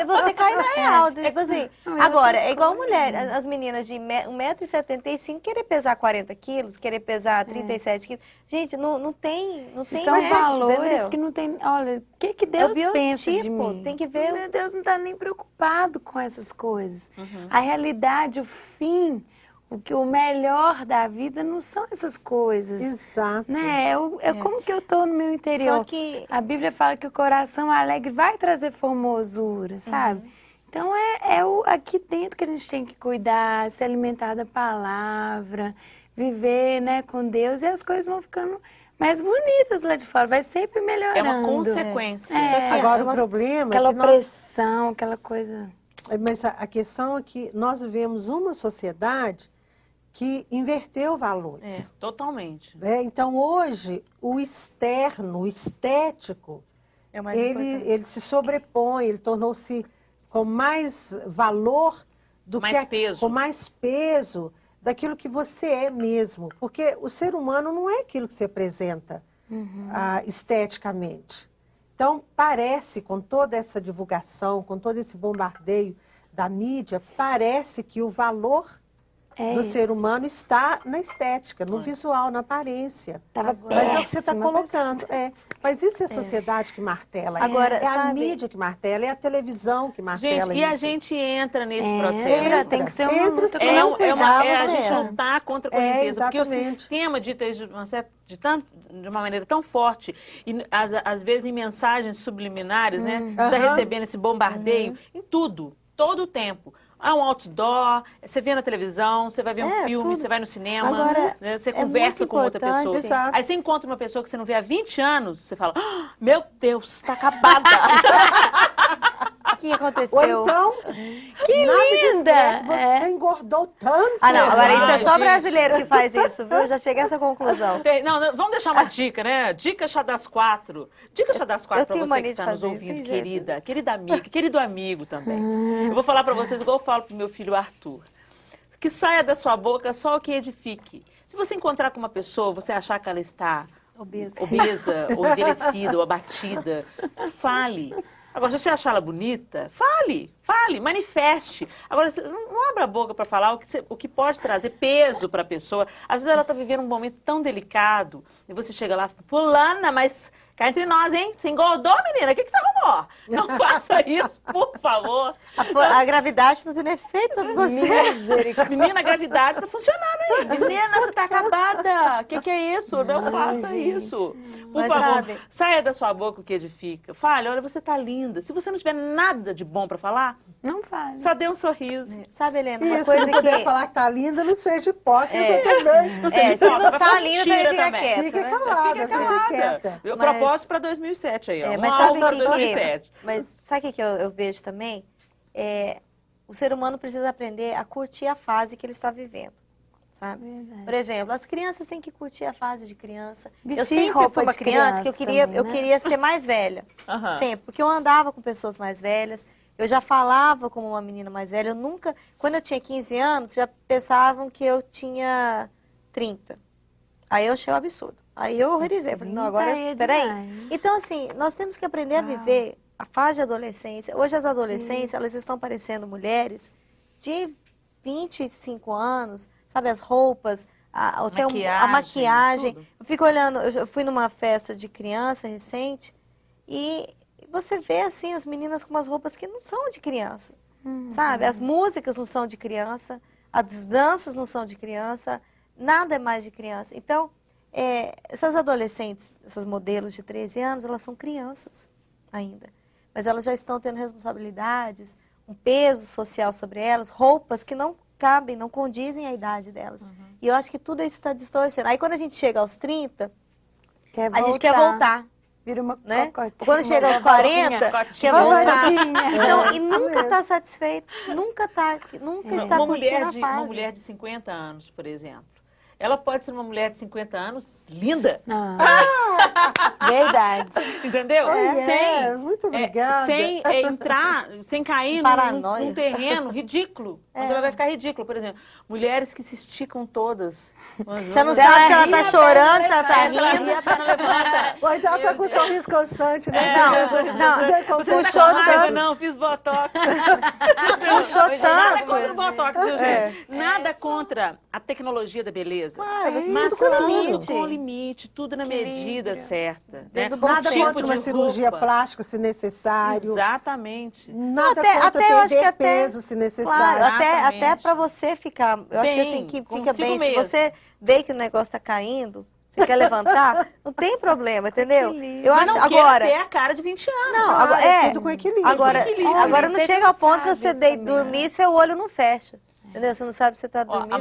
você cai na real. Tipo assim. Agora, é igual mulher, as meninas de 1,75 m querer pesar 40 quilos, querer pesar 37 quilos. Gente, não tem São método, valores entendeu? que não tem... Olha, o que Deus pensa de biotipo, mim? tem que ver. Meu Deus não está nem preocupado com essas coisas. A realidade, o fim, o melhor da vida não são essas coisas. Exato. Né? Como que eu tô no meu interior. Só que... A Bíblia fala que o coração alegre vai trazer formosura, sabe? Então aqui dentro que a gente tem que cuidar, se alimentar da palavra, viver, né, com Deus, e as coisas vão ficando mais bonitas lá de fora, vai sempre melhorando. É uma consequência. Agora o problema aquela é que nós... opressão, aquela coisa... Mas a questão é que nós vivemos uma sociedade que inverteu valores. Totalmente. Então, hoje, o externo, o estético, É o mais importante. ele se sobrepõe, ele tornou-se com mais valor do Mais peso. com mais peso daquilo que você é mesmo. Porque o ser humano não é aquilo que se apresenta esteticamente. Então, parece, com toda essa divulgação, com todo esse bombardeio da mídia, parece que o valor do ser humano está na estética, no visual, na aparência. Mas é o que você está colocando. Mas isso é a sociedade que martela. Agora, é a sabe... mídia que martela, é a televisão que martela Gente, e isso. a gente entra nesse processo. Tem que ser uma luta sim. com a gente lutar contra a correnteza, porque o exatamente. sistema dita isso de uma maneira tão forte, e às vezes em mensagens subliminares, né? Você está recebendo esse bombardeio em tudo, todo o tempo. Um outdoor, você vê na televisão, você vai ver um filme, tudo. você vai no cinema, Agora, né? Você é conversa muito com outra pessoa. importante. Exato. Aí você encontra uma pessoa que você não vê há 20 anos, você fala, meu Deus, está acabada. O que aconteceu? Ou então, Que nada linda! discreto, você engordou tanto. Ah, não, agora isso é só gente. brasileiro que faz isso, viu? Eu já cheguei a essa conclusão. Não, vamos deixar uma dica, né? Dica Chá das Quatro. Dica Chá das Quatro para tenho você mania que de está nos fazer, ouvindo, tem jeito. querida amiga, querido amigo também. Eu vou falar para vocês igual eu falo pro meu filho Arthur. Que saia da sua boca só o que edifique. Se você encontrar com uma pessoa, você achar que ela está obesa ou envelhecida ou abatida, fale. Agora, se você achar ela bonita, fale, manifeste. Agora, não abra a boca para falar o que pode trazer peso para a pessoa. Às vezes ela está vivendo um momento tão delicado, e você chega lá, fulana, mas cá entre nós, hein? Você engordou, menina? O que você arrumou? Não faça isso, por favor. A gravidade está tendo efeito sobre você. Menina, a gravidade está funcionando aí. Menina, você está acabada. O que é isso? Não faça isso. Por Mas favor, sabe... saia da sua boca o que edifica. Fale, olha, você está linda. Se você não tiver nada de bom para falar, Não faz. só dê um sorriso. Sabe, Helena, uma E se coisa não puder que... falar que tá linda, não seja hipócrita também. Não seja se não hipócrita, tá mas linda, mentira também fica também. quieta. Fica né? calada, Fica fica calada. quieta. Eu Mas- propósito para 2007 aí, ó. mas Uma sabe aula o para que 2007. Mas sabe o que eu vejo também? O ser humano precisa aprender a curtir a fase que ele está vivendo, sabe? Verdade. Por exemplo, as crianças têm que curtir a fase de criança. Eu Vestir sempre roupa fui uma de criança que eu criança queria, também, eu né? queria ser mais velha, Aham. sempre, porque eu andava com pessoas mais velhas, eu já falava como uma menina mais velha, eu nunca, quando eu tinha 15 anos, já pensavam que eu tinha 30. Aí eu achei um absurdo. Aí eu horrorizei, falei, não, agora, aí é peraí. demais. Então, assim, nós temos que aprender a viver a fase de adolescência. Hoje as adolescentes, elas estão parecendo mulheres de 25 anos, sabe, as roupas, até a maquiagem. tudo. Eu fico olhando, eu fui numa festa de criança recente e você vê, assim, as meninas com umas roupas que não são de criança, sabe? As músicas não são de criança, as danças não são de criança, nada é mais de criança. Então, essas adolescentes, essas modelos de 13 anos, elas são crianças ainda. Mas elas já estão tendo responsabilidades, um peso social sobre elas, roupas que não cabem, não condizem à idade delas. E eu acho que tudo isso está distorcendo. Aí quando a gente chega aos 30, a gente quer voltar. Vira uma né? cocotinha. Quando chega aos 40, quer voltar. Então, e nunca está satisfeito, nunca está curtindo a fase. Uma mulher de 50 anos, por exemplo, ela pode ser uma mulher de 50 anos linda. Verdade. Entendeu? Muito obrigada. Sem entrar, sem cair num terreno ridículo. Onde ela vai ficar ridícula, por exemplo. Mulheres que se esticam todas. Você não sabe se ela está chorando, se ela está rindo. Mas ela está com um sorriso constante, né? Puxou tanto. Não, fiz botox. Puxou Nada tanto. contra o botox, viu, gente? Nada contra a tecnologia da beleza. Mas Tudo com limite. com limite, tudo na medida certa. Dentro do bom Nada senso. contra uma cirurgia plástica, se necessário. Exatamente. Nada Até- contra até eu acho que perder até- peso, se necessário. Claro, até Exatamente. para você ficar, eu acho que assim, Bem, que fica consigo bem, se mesmo. você vê que o negócio está caindo, você quer levantar, não tem problema, entendeu? Eu Mas acho, não agora... quero ter a cara de 20 anos. Não, Ah, agora, é tudo com equilíbrio. Agora, Equilíbrio. agora não Você chega não ao ponto de sabe você isso também, dormir e seu olho não fecha. Entendeu? Você não sabe se você está Ó, dormindo.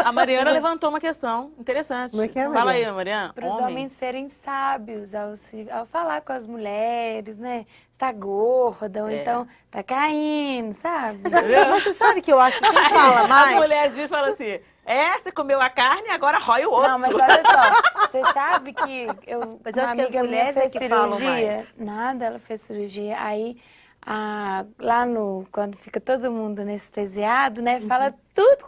a Mariana levantou uma questão interessante. Como é que é, Fala aí, Mariana? Mariana. Para os homens serem sábios ao falar com as mulheres, né? Está gorda, ou então tá caindo, sabe? Mas você sabe que eu acho que quem fala As mais... mulheres viram e falam assim, você comeu a carne, agora rói o osso. Não, mas olha só, você sabe que Mas eu acho que as amiga minha mulheres é fez que falam cirurgia. mais. Nada, ela fez cirurgia. Aí, lá quando fica todo mundo anestesiado, né? Fala tudo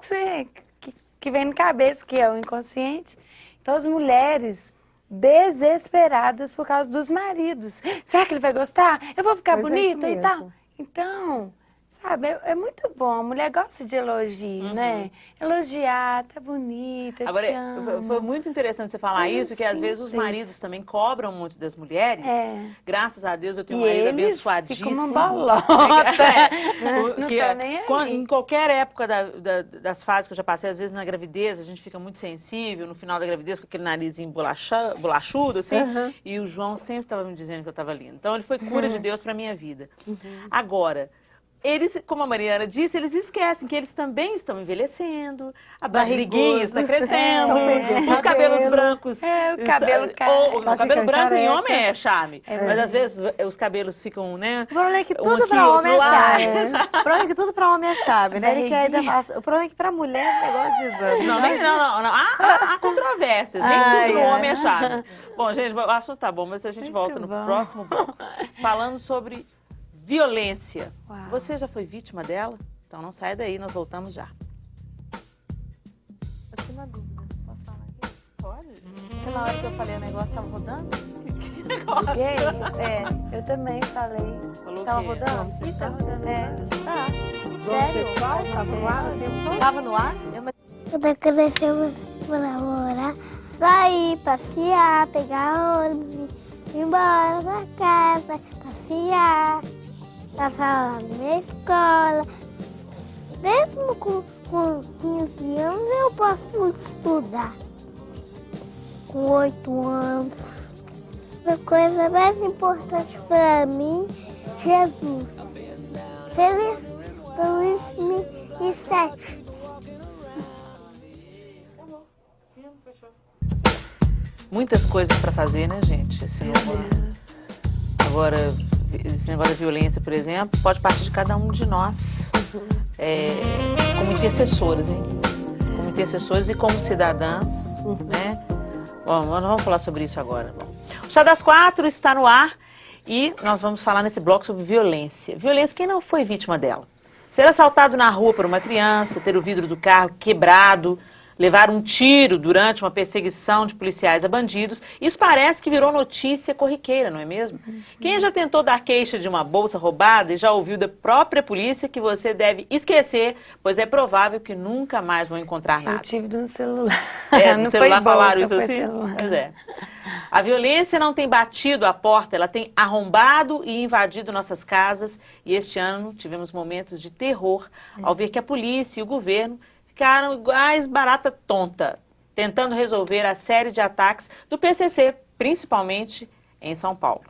que vem na cabeça, que é o inconsciente. Então, as mulheres desesperadas por causa dos maridos. Será que ele vai gostar? Eu vou ficar Mas é bonita isso e tal. mesmo. Então, sabe, é muito bom. A mulher gosta de elogio, né? Elogiar, tá bonita, Agora, te amo. foi muito interessante você falar Coisa isso, que às vezes os simples. maridos também cobram muito das mulheres. Graças a Deus eu tenho E um marido eles abençoadíssimo. ficam uma bolota. Não Que tão nem aí. em qualquer época das fases que eu já passei, às vezes na gravidez, a gente fica muito sensível, no final da gravidez, com aquele narizinho bolachudo, assim. E o João sempre estava me dizendo que eu estava linda. Então, ele foi cura de Deus para minha vida. Agora, eles, como a Mariana disse, eles esquecem que eles também estão envelhecendo, a barriguinha está crescendo, Estão perdendo os cabelos cabelo. brancos. O cabelo cai. O Tá cabelo ficando branco em careca. homem é charme. Mas às vezes os cabelos ficam, né? O problema é que um tudo aqui, pra outro homem é lá. chave. O problema é que tudo pra homem é chave, né? Ele quer ainda mais. O problema é que pra mulher é um negócio de exame. Não. Há controvérsias. Nem Ai, tudo no ai. homem é chave. Bom, gente, o assunto tá bom, mas a gente volta no bom. próximo bloco. Falando sobre violência. Uau. Você já foi vítima dela? Então não sai daí, nós voltamos já. Eu tenho uma dúvida. Posso falar aqui? Pode. Aquela hora que eu falei o negócio tava rodando? Ok? Eu também falei. Falou Tava o quê? rodando? Ih, tá rodando. Tá. Vamos Sério? sexual? Tá no ar o tempo todo? Tava no ar? Quando eu crescer, eu vou namorar, sair, passear, pegar ônibus, ir embora pra casa, passear, passar lá na minha escola. Mesmo com 15 anos, eu posso estudar. Com 8 anos. A coisa mais importante para mim, Jesus. Feliz 2007. Muitas coisas para fazer, né, gente? Agora, esse negócio da violência, por exemplo, pode partir de cada um de nós. Como intercessoras, hein? Como intercessoras e como cidadãs, né? Bom, nós não vamos falar sobre isso agora. Bom, o Chá das Quatro está no ar e nós vamos falar nesse bloco sobre violência. Violência, quem não foi vítima dela? Ser assaltado na rua por uma criança, ter o vidro do carro quebrado, levar um tiro durante uma perseguição de policiais a bandidos, isso parece que virou notícia corriqueira, não é mesmo? Quem já tentou dar queixa de uma bolsa roubada e já ouviu da própria polícia que você deve esquecer, pois é provável que nunca mais vão encontrar nada. Eu tive no celular. No Não celular foi falaram bolsa, isso foi assim? celular. Pois é. A violência não tem batido a porta, ela tem arrombado e invadido nossas casas. E este ano tivemos momentos de terror ao ver que a polícia e o governo ficaram iguais barata tonta, tentando resolver a série de ataques do PCC, principalmente em São Paulo.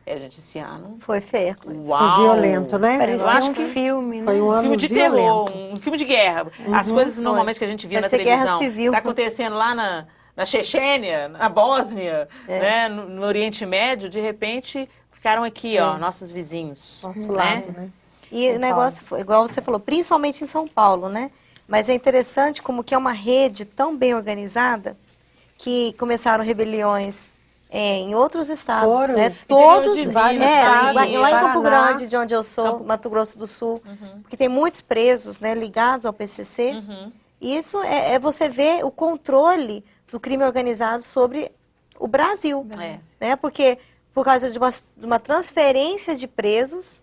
Gente, esse ano... Foi feio. Uau! Foi violento, né? Parecia um filme, né? Foi um Um ano filme de violento. terror, um filme de guerra. As coisas normalmente que a gente via na Parecia guerra televisão. civil. Está acontecendo lá na Chechênia, na Bósnia, né, no Oriente Médio, de repente ficaram aqui, ó, nossos vizinhos. Nosso né? lado, né? E o negócio foi, igual você falou, principalmente em São Paulo, né? Mas é interessante como que é uma rede tão bem organizada que começaram rebeliões em outros estados, Foram. né? Interior Todos, de vários Minas, lá em Campo Paraná. Grande, de onde eu sou, Mato Grosso do Sul, porque tem muitos presos, né, ligados ao PCC. E isso é você ver o controle do crime organizado sobre o Brasil, né? Porque por causa de uma transferência de presos,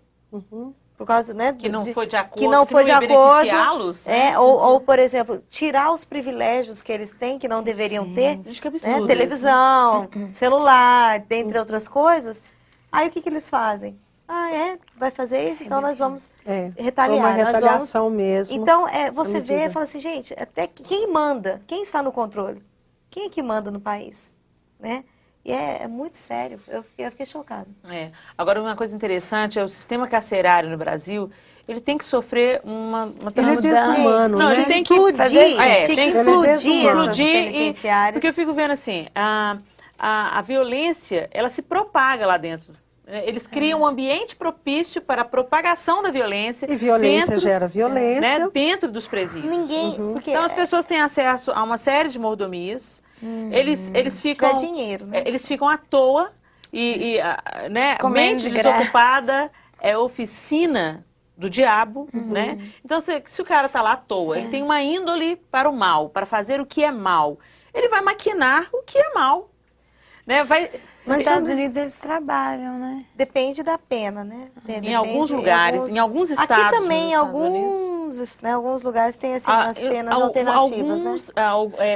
por causa, né, Que não foi de acordo, que não foi de ia acordo, beneficiá-los, né? ou, por exemplo, tirar os privilégios que eles têm, que não deveriam ter, Gente, que absurdo né, televisão, celular, dentre outras coisas. Aí o que eles fazem? Vai fazer isso, então nós vamos retaliar. Foi uma nós retaliação vamos... mesmo. Então, você medida. vê e fala assim, gente, até quem manda? Quem está no controle? Quem é que manda no país? Né? E é muito sério, eu fiquei chocada. Agora, uma coisa interessante é o sistema carcerário no Brasil, ele tem que sofrer uma Ele é desumano, Não, né? ele tem que Implodir, tem tinha que que implodir essas explodir penitenciárias. porque eu fico vendo assim, a violência, ela se propaga lá dentro. Eles criam um ambiente propício para a propagação da violência. E violência dentro, gera violência. né, dentro dos presídios. Ninguém, porque Então as pessoas têm acesso a uma série de mordomias. Eles ficam tiver dinheiro, né? eles ficam à toa né, Comendo mente de graça. desocupada é oficina do diabo, né? Então se o cara tá lá à toa, ele tem uma índole para o mal, para fazer o que é mal, ele vai maquinar o que é mal, né? Nos Estados Unidos eles trabalham, né? Depende da pena, né? Em alguns lugares, em alguns estados. Aqui também, nos Estados Unidos, alguns lugares tem assim, umas penas alternativas, né?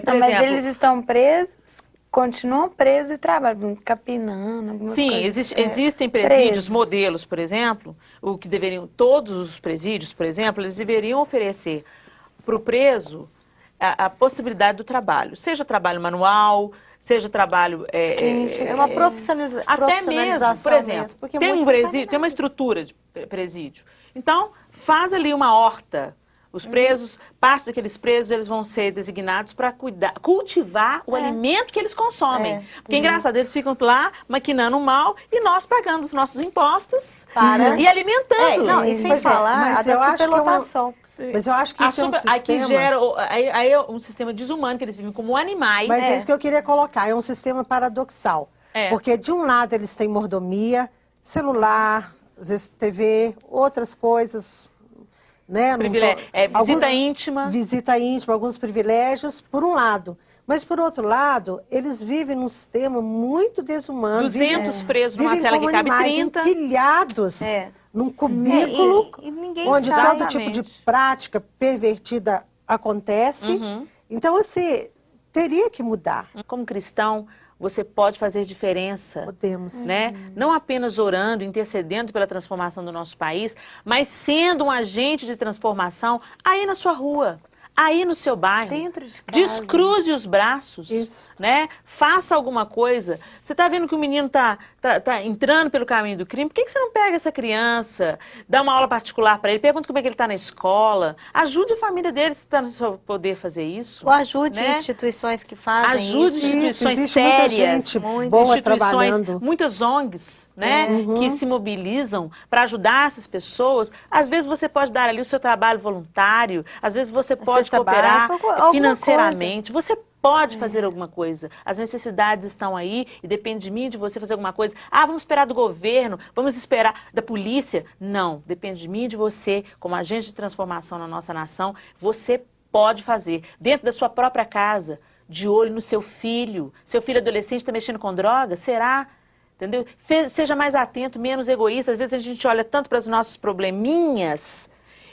Por Não, mas exemplo, eles estão presos, continuam presos e trabalham, capinando, algumas sim, coisas. existem presídios, presos. modelos, por exemplo, o que deveriam, todos os presídios, por exemplo, eles deveriam oferecer para o preso a possibilidade do trabalho, seja trabalho manual, seja trabalho... É uma profissionalização até mesmo, por exemplo, mesmo, porque tem um muitos não presídio, sabem tem uma nada. estrutura de presídio. Então, faz ali uma horta. Os presos, parte daqueles presos, eles vão ser designados para cultivar o alimento que eles consomem. Porque, engraçado, eles ficam lá maquinando o mal e nós pagando os nossos impostos e alimentando. Não, e sem Pois é, falar mas a eu da acho que é uma- superlotação. Mas eu acho que isso é um sistema... Aqui gera, aí é um sistema desumano, que eles vivem como animais. Mas é isso que eu queria colocar, é um sistema paradoxal. Porque de um lado eles têm mordomia, celular, às vezes TV, outras coisas, né? Visita íntima. Visita íntima, alguns privilégios, por um lado. Mas, por outro lado, eles vivem num sistema muito desumano. 200 presos numa vivem cela como que cabe animais 30. empilhados num cubículo, E ninguém onde sai. todo tipo de prática pervertida acontece. Então, assim, teria que mudar. Como cristão, você pode fazer diferença. Podemos. Né? Não apenas orando, intercedendo pela transformação do nosso país, mas sendo um agente de transformação aí na sua rua, aí no seu bairro. Dentro de casa. Descruze os braços, Isso. né? Faça alguma coisa. Você está vendo que o menino tá entrando pelo caminho do crime, por que você não pega essa criança, dá uma aula particular para ele, pergunta como é que ele está na escola, ajude a família dele se está no seu poder fazer isso. Ou ajude né? instituições que fazem Ajude isso. instituições existe muita sérias, gente boa trabalhando. muitas ONGs, né, que se mobilizam para ajudar essas pessoas. Às vezes você pode dar ali o seu trabalho voluntário, às vezes você pode cesta cooperar básica, alguma financeiramente, você pode fazer alguma coisa. As necessidades estão aí e depende de mim e de você fazer alguma coisa. Vamos esperar do governo, vamos esperar da polícia. Não, depende de mim e de você, como agente de transformação na nossa nação, você pode fazer. Dentro da sua própria casa, de olho no seu filho. Seu filho adolescente está mexendo com droga? Será? Entendeu? Seja mais atento, menos egoísta. Às vezes a gente olha tanto para os nossos probleminhas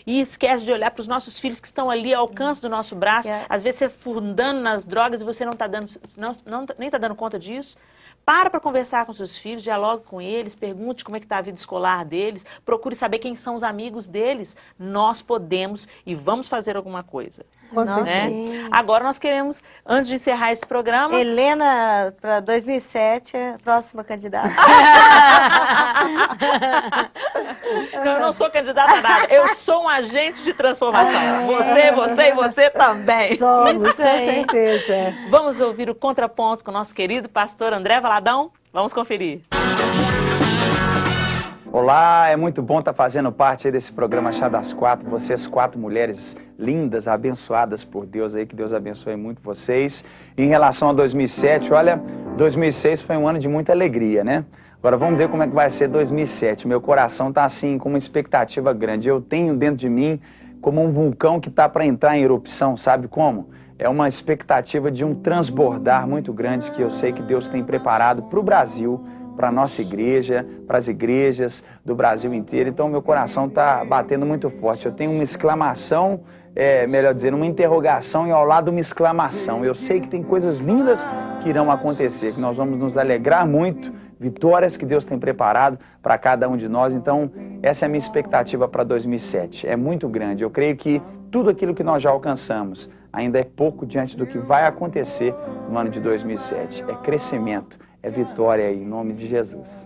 e esquece de olhar para os nossos filhos que estão ali ao alcance do nosso braço. Às vezes você fundando nas drogas e você não está dando, nem está dando conta disso. Para conversar com seus filhos, dialogue com eles, pergunte como é que está a vida escolar deles, procure saber quem são os amigos deles. Nós podemos e vamos fazer alguma coisa. Com Nossa, certeza. sim. Agora nós queremos, antes de encerrar esse programa... Helena, para 2007, é a próxima candidata. Eu não sou candidata a nada, eu sou um agente de transformação. Você e você também. Somos, Isso com aí. certeza. Vamos ouvir o contraponto com o nosso querido pastor André Valadão? Vamos conferir. Olá, é muito bom estar fazendo parte aí desse programa Chá das Quatro. Vocês 4 mulheres lindas, abençoadas por Deus aí, que Deus abençoe muito vocês. Em relação a 2007, olha, 2006 foi um ano de muita alegria, né? Agora vamos ver como é que vai ser 2007. Meu coração está assim, com uma expectativa grande. Eu tenho dentro de mim como um vulcão que está para entrar em erupção, sabe como? É uma expectativa de um transbordar muito grande que eu sei que Deus tem preparado para o Brasil, para a nossa igreja, para as igrejas do Brasil inteiro. Então, meu coração está batendo muito forte. Eu tenho uma exclamação, melhor dizendo, uma interrogação e ao lado uma exclamação. Eu sei que tem coisas lindas que irão acontecer, que nós vamos nos alegrar muito, vitórias que Deus tem preparado para cada um de nós. Então, essa é a minha expectativa para 2007. É muito grande. Eu creio que tudo aquilo que nós já alcançamos ainda é pouco diante do que vai acontecer no ano de 2007. É crescimento. É vitória aí, em nome de Jesus.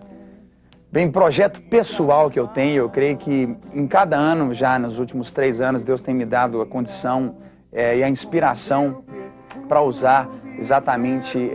Bem, projeto pessoal que eu tenho, eu creio que em cada ano, já nos últimos 3 anos, Deus tem me dado a condição e a inspiração para usar exatamente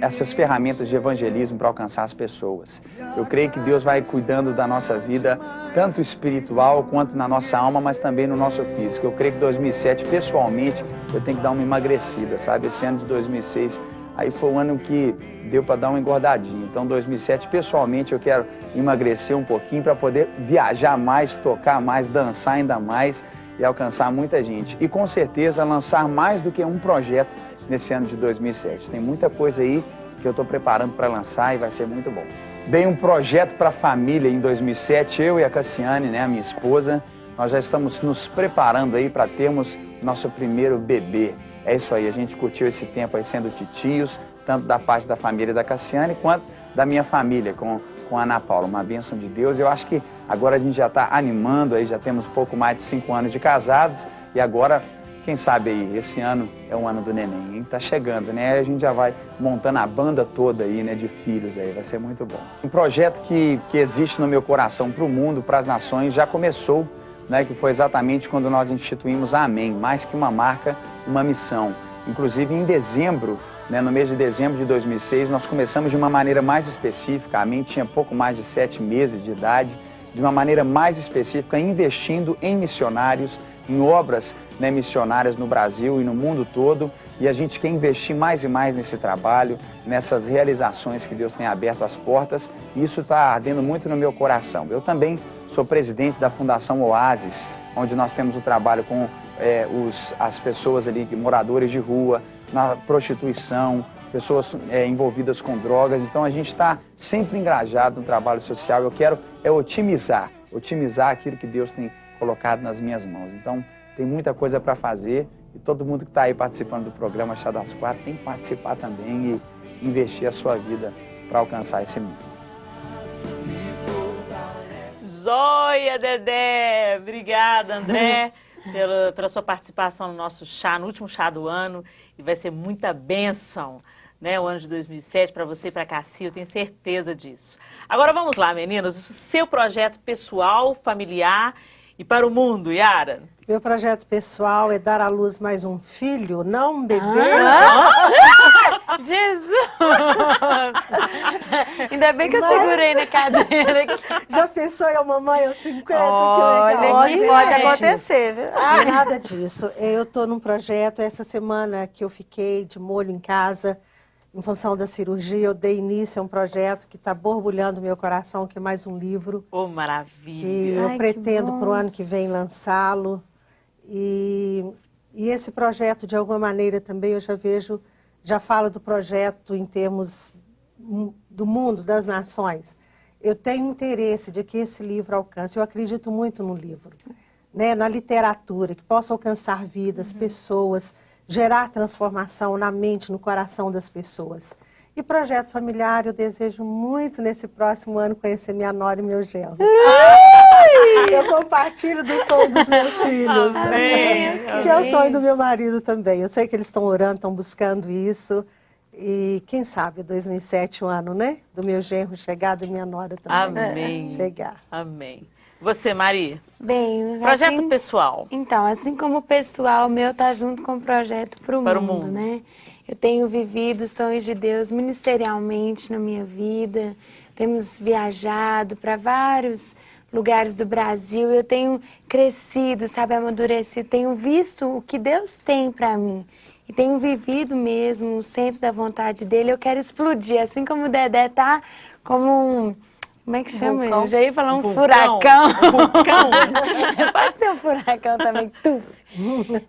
essas ferramentas de evangelismo para alcançar as pessoas. Eu creio que Deus vai cuidando da nossa vida, tanto espiritual quanto na nossa alma, mas também no nosso físico. Eu creio que 2007, pessoalmente, eu tenho que dar uma emagrecida, sabe? Esse ano de 2006... Aí foi um ano que deu para dar uma engordadinha. Então, 2007, pessoalmente, eu quero emagrecer um pouquinho para poder viajar mais, tocar mais, dançar ainda mais e alcançar muita gente. E, com certeza, lançar mais do que um projeto nesse ano de 2007. Tem muita coisa aí que eu estou preparando para lançar e vai ser muito bom. Bem, um projeto para a família em 2007, eu e a Cassiane, né, a minha esposa, nós já estamos nos preparando aí para termos nosso primeiro bebê. É isso aí, a gente curtiu esse tempo aí sendo titios, tanto da parte da família da Cassiane, quanto da minha família, com a Ana Paula. Uma bênção de Deus. Eu acho que agora a gente já está animando, aí já temos pouco mais de 5 anos de casados, e agora, quem sabe aí, esse ano é o ano do neném, hein? Tá chegando, né? Aí a gente já vai montando a banda toda aí, né, de filhos aí, vai ser muito bom. Um projeto que existe no meu coração para o mundo, para as nações, já começou, né, que foi exatamente quando nós instituímos a Amém, mais que uma marca, uma missão. Inclusive em dezembro, né, no mês de dezembro de 2006, nós começamos de uma maneira mais específica. A Amém tinha pouco mais de 7 meses de idade, de uma maneira mais específica, investindo em missionários, em obras, né, missionárias no Brasil e no mundo todo. E a gente quer investir mais e mais nesse trabalho, nessas realizações que Deus tem aberto as portas. E isso está ardendo muito no meu coração. Eu também sou presidente da Fundação Oasis, onde nós temos o trabalho com as pessoas ali, moradores de rua, na prostituição, pessoas envolvidas com drogas. Então a gente está sempre engajado no trabalho social. Eu quero otimizar aquilo que Deus tem colocado nas minhas mãos. Então tem muita coisa para fazer e todo mundo que está aí participando do programa Chá das Quatro tem que participar também e investir a sua vida para alcançar esse mundo. Joia, Dedé! Obrigada, André, pela sua participação no nosso chá, no último chá do ano. E vai ser muita bênção, né, o ano de 2007 para você e para a Cassi, eu tenho certeza disso. Agora vamos lá, meninas, o seu projeto pessoal, familiar e para o mundo, Yara? Meu projeto pessoal é dar à luz mais um filho, não um bebê. Jesus! Ainda bem que eu segurei na cadeira. Já pensou em mamãe aos 50? Olha, que legal. Pode acontecer, viu? Nada disso. Eu estou num projeto, essa semana que eu fiquei de molho em casa, em função da cirurgia, eu dei início a um projeto que está borbulhando meu coração, que é mais um livro. Oh, maravilha! Que eu pretendo para o ano que vem lançá-lo. E esse projeto, de alguma maneira, também eu já falo do projeto em termos do mundo, das nações. Eu tenho interesse de que esse livro alcance, eu acredito muito no livro, né, na literatura, que possa alcançar vidas, pessoas, gerar transformação na mente, no coração das pessoas. E projeto familiar, eu desejo muito nesse próximo ano conhecer minha nora e meu genro. Eu compartilho do sonho dos meus filhos. Amém. Que é o sonho do meu marido também. Eu sei que eles estão orando, estão buscando isso. E quem sabe 2007, o ano, né? Do meu genro chegar, da minha nora também Amém. chegar. Amém. Você, Maria? Bem, Projeto assim, pessoal. Então, assim como o pessoal meu tá junto com o projeto para o mundo, né? Eu tenho vivido os sonhos de Deus ministerialmente na minha vida. Temos viajado para vários lugares do Brasil. Eu tenho crescido, sabe, amadurecido. Tenho visto o que Deus tem para mim. E tenho vivido mesmo o centro da vontade dele. Eu quero explodir, assim como o Dedé tá como um... Como é que chama? Vulcão. Eu já ia falar um Vulcão. furacão. Vulcão. Pode ser um furacão também, tuf.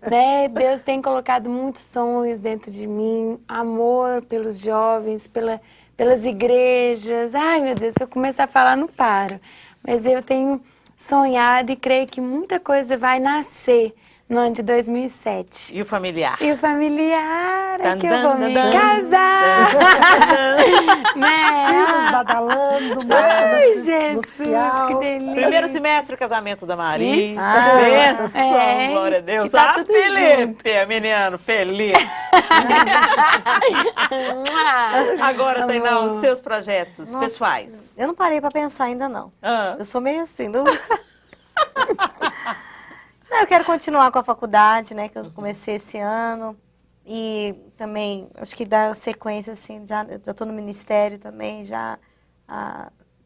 Né? Deus tem colocado muitos sonhos dentro de mim, amor pelos jovens, pelas igrejas. Ai, meu Deus, se eu começar a falar, não paro. Mas eu tenho sonhado e creio que muita coisa vai nascer no ano de 2007. E o familiar? E o familiar, é Tan, que eu vou me tan, casar. Né? Filhos badalando, Ai, marcha Jesus, nupcial. que delícia. Primeiro semestre, o casamento da Maria. Isso. Bênção, É. glória a Deus. E tá Ah, tudo Felipe, menino, feliz. Agora, Tainá, os seus projetos Nossa, pessoais. Eu não parei para pensar ainda não. Ah. Eu sou meio assim. Não... Não, eu quero continuar com a faculdade, né, que eu comecei esse ano. E também, acho que dá sequência, assim, já eu estou no ministério também, já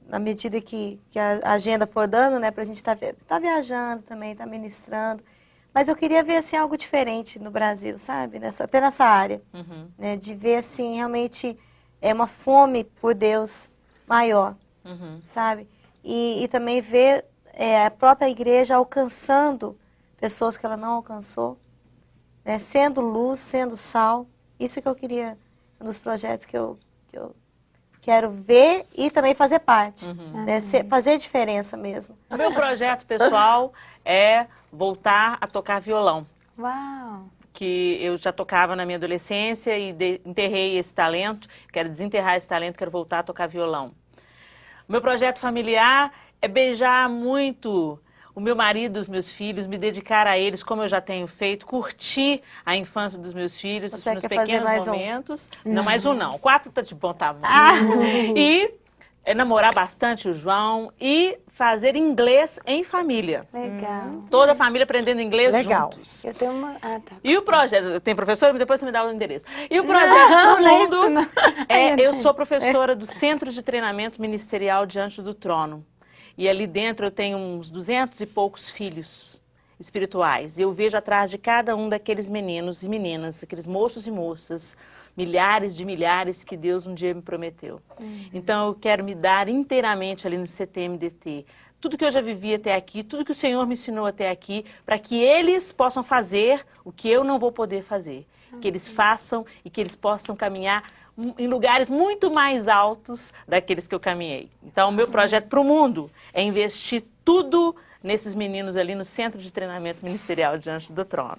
na medida que a agenda for dando, né, para a gente tá viajando também, tá ministrando. Mas eu queria ver, assim, algo diferente no Brasil, sabe? Até nessa área, né, de ver, assim, realmente uma fome por Deus maior, sabe? E também ver a própria igreja alcançando pessoas que ela não alcançou, né? Sendo luz, sendo sal. Isso que eu queria, um dos projetos que eu quero ver e também fazer parte, né? Fazer diferença mesmo. O meu projeto pessoal é voltar a tocar violão. Uau! Que eu já tocava na minha adolescência e enterrei esse talento. Quero desenterrar esse talento, quero voltar a tocar violão. O meu projeto familiar é beijar muito o meu marido, os meus filhos, me dedicar a eles, como eu já tenho feito, curtir a infância dos meus filhos, Você nos quer fazer pequenos mais momentos. Não, mais um não. 4 tá de bom tamanho. Ah. E namorar bastante o João e fazer inglês em família. Legal. Toda a família aprendendo inglês Legal. juntos. Eu tenho uma... Ah, tá. E o projeto, tem professora, depois você me dá o endereço. E o projeto do não é isso, mundo não. eu sou professora do Centro de Treinamento Ministerial Diante do Trono. E ali dentro eu tenho uns 200 e poucos filhos espirituais. E eu vejo atrás de cada um daqueles meninos e meninas, aqueles moços e moças, milhares de milhares que Deus um dia me prometeu. Então eu quero me dar inteiramente ali no CTMDT. Tudo que eu já vivi até aqui, tudo que o Senhor me ensinou até aqui, para que eles possam fazer o que eu não vou poder fazer. Que eles façam e que eles possam caminhar em lugares muito mais altos daqueles que eu caminhei. Então, o meu projeto para o mundo é investir tudo nesses meninos ali no Centro de Treinamento Ministerial Diante do Trono.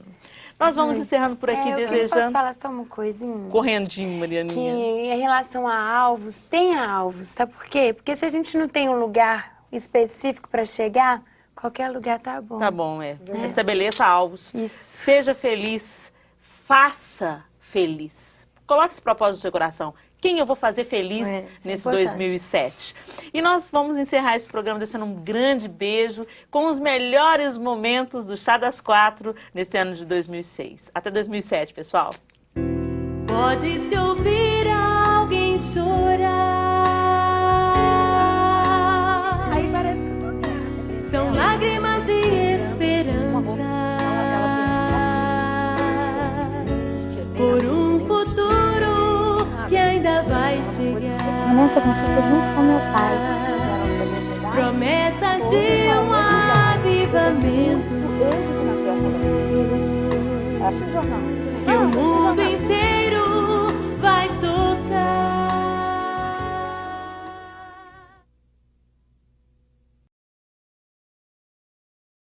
Nós vamos encerrando por aqui, Eu posso desejando... falar só uma coisinha? Correndinho, Que Marianinha. em relação a alvos, tenha alvos, sabe por quê? Porque se a gente não tem um lugar específico para chegar, qualquer lugar tá bom. Tá bom, estabeleça alvos. Isso. Seja feliz, faça feliz. Coloque esse propósito no seu coração. Quem eu vou fazer feliz Isso é nesse importante. 2007? E nós vamos encerrar esse programa descendo um grande beijo com os melhores momentos do Chá das 4 nesse ano de 2006. Até 2007, pessoal. Pode-se ouvir alguém chorar. São lágrimas de esperança por um futuro que ainda vai chegar. Vanessa, eu consigo junto com meu pai. Promessas de um avivamento que o mundo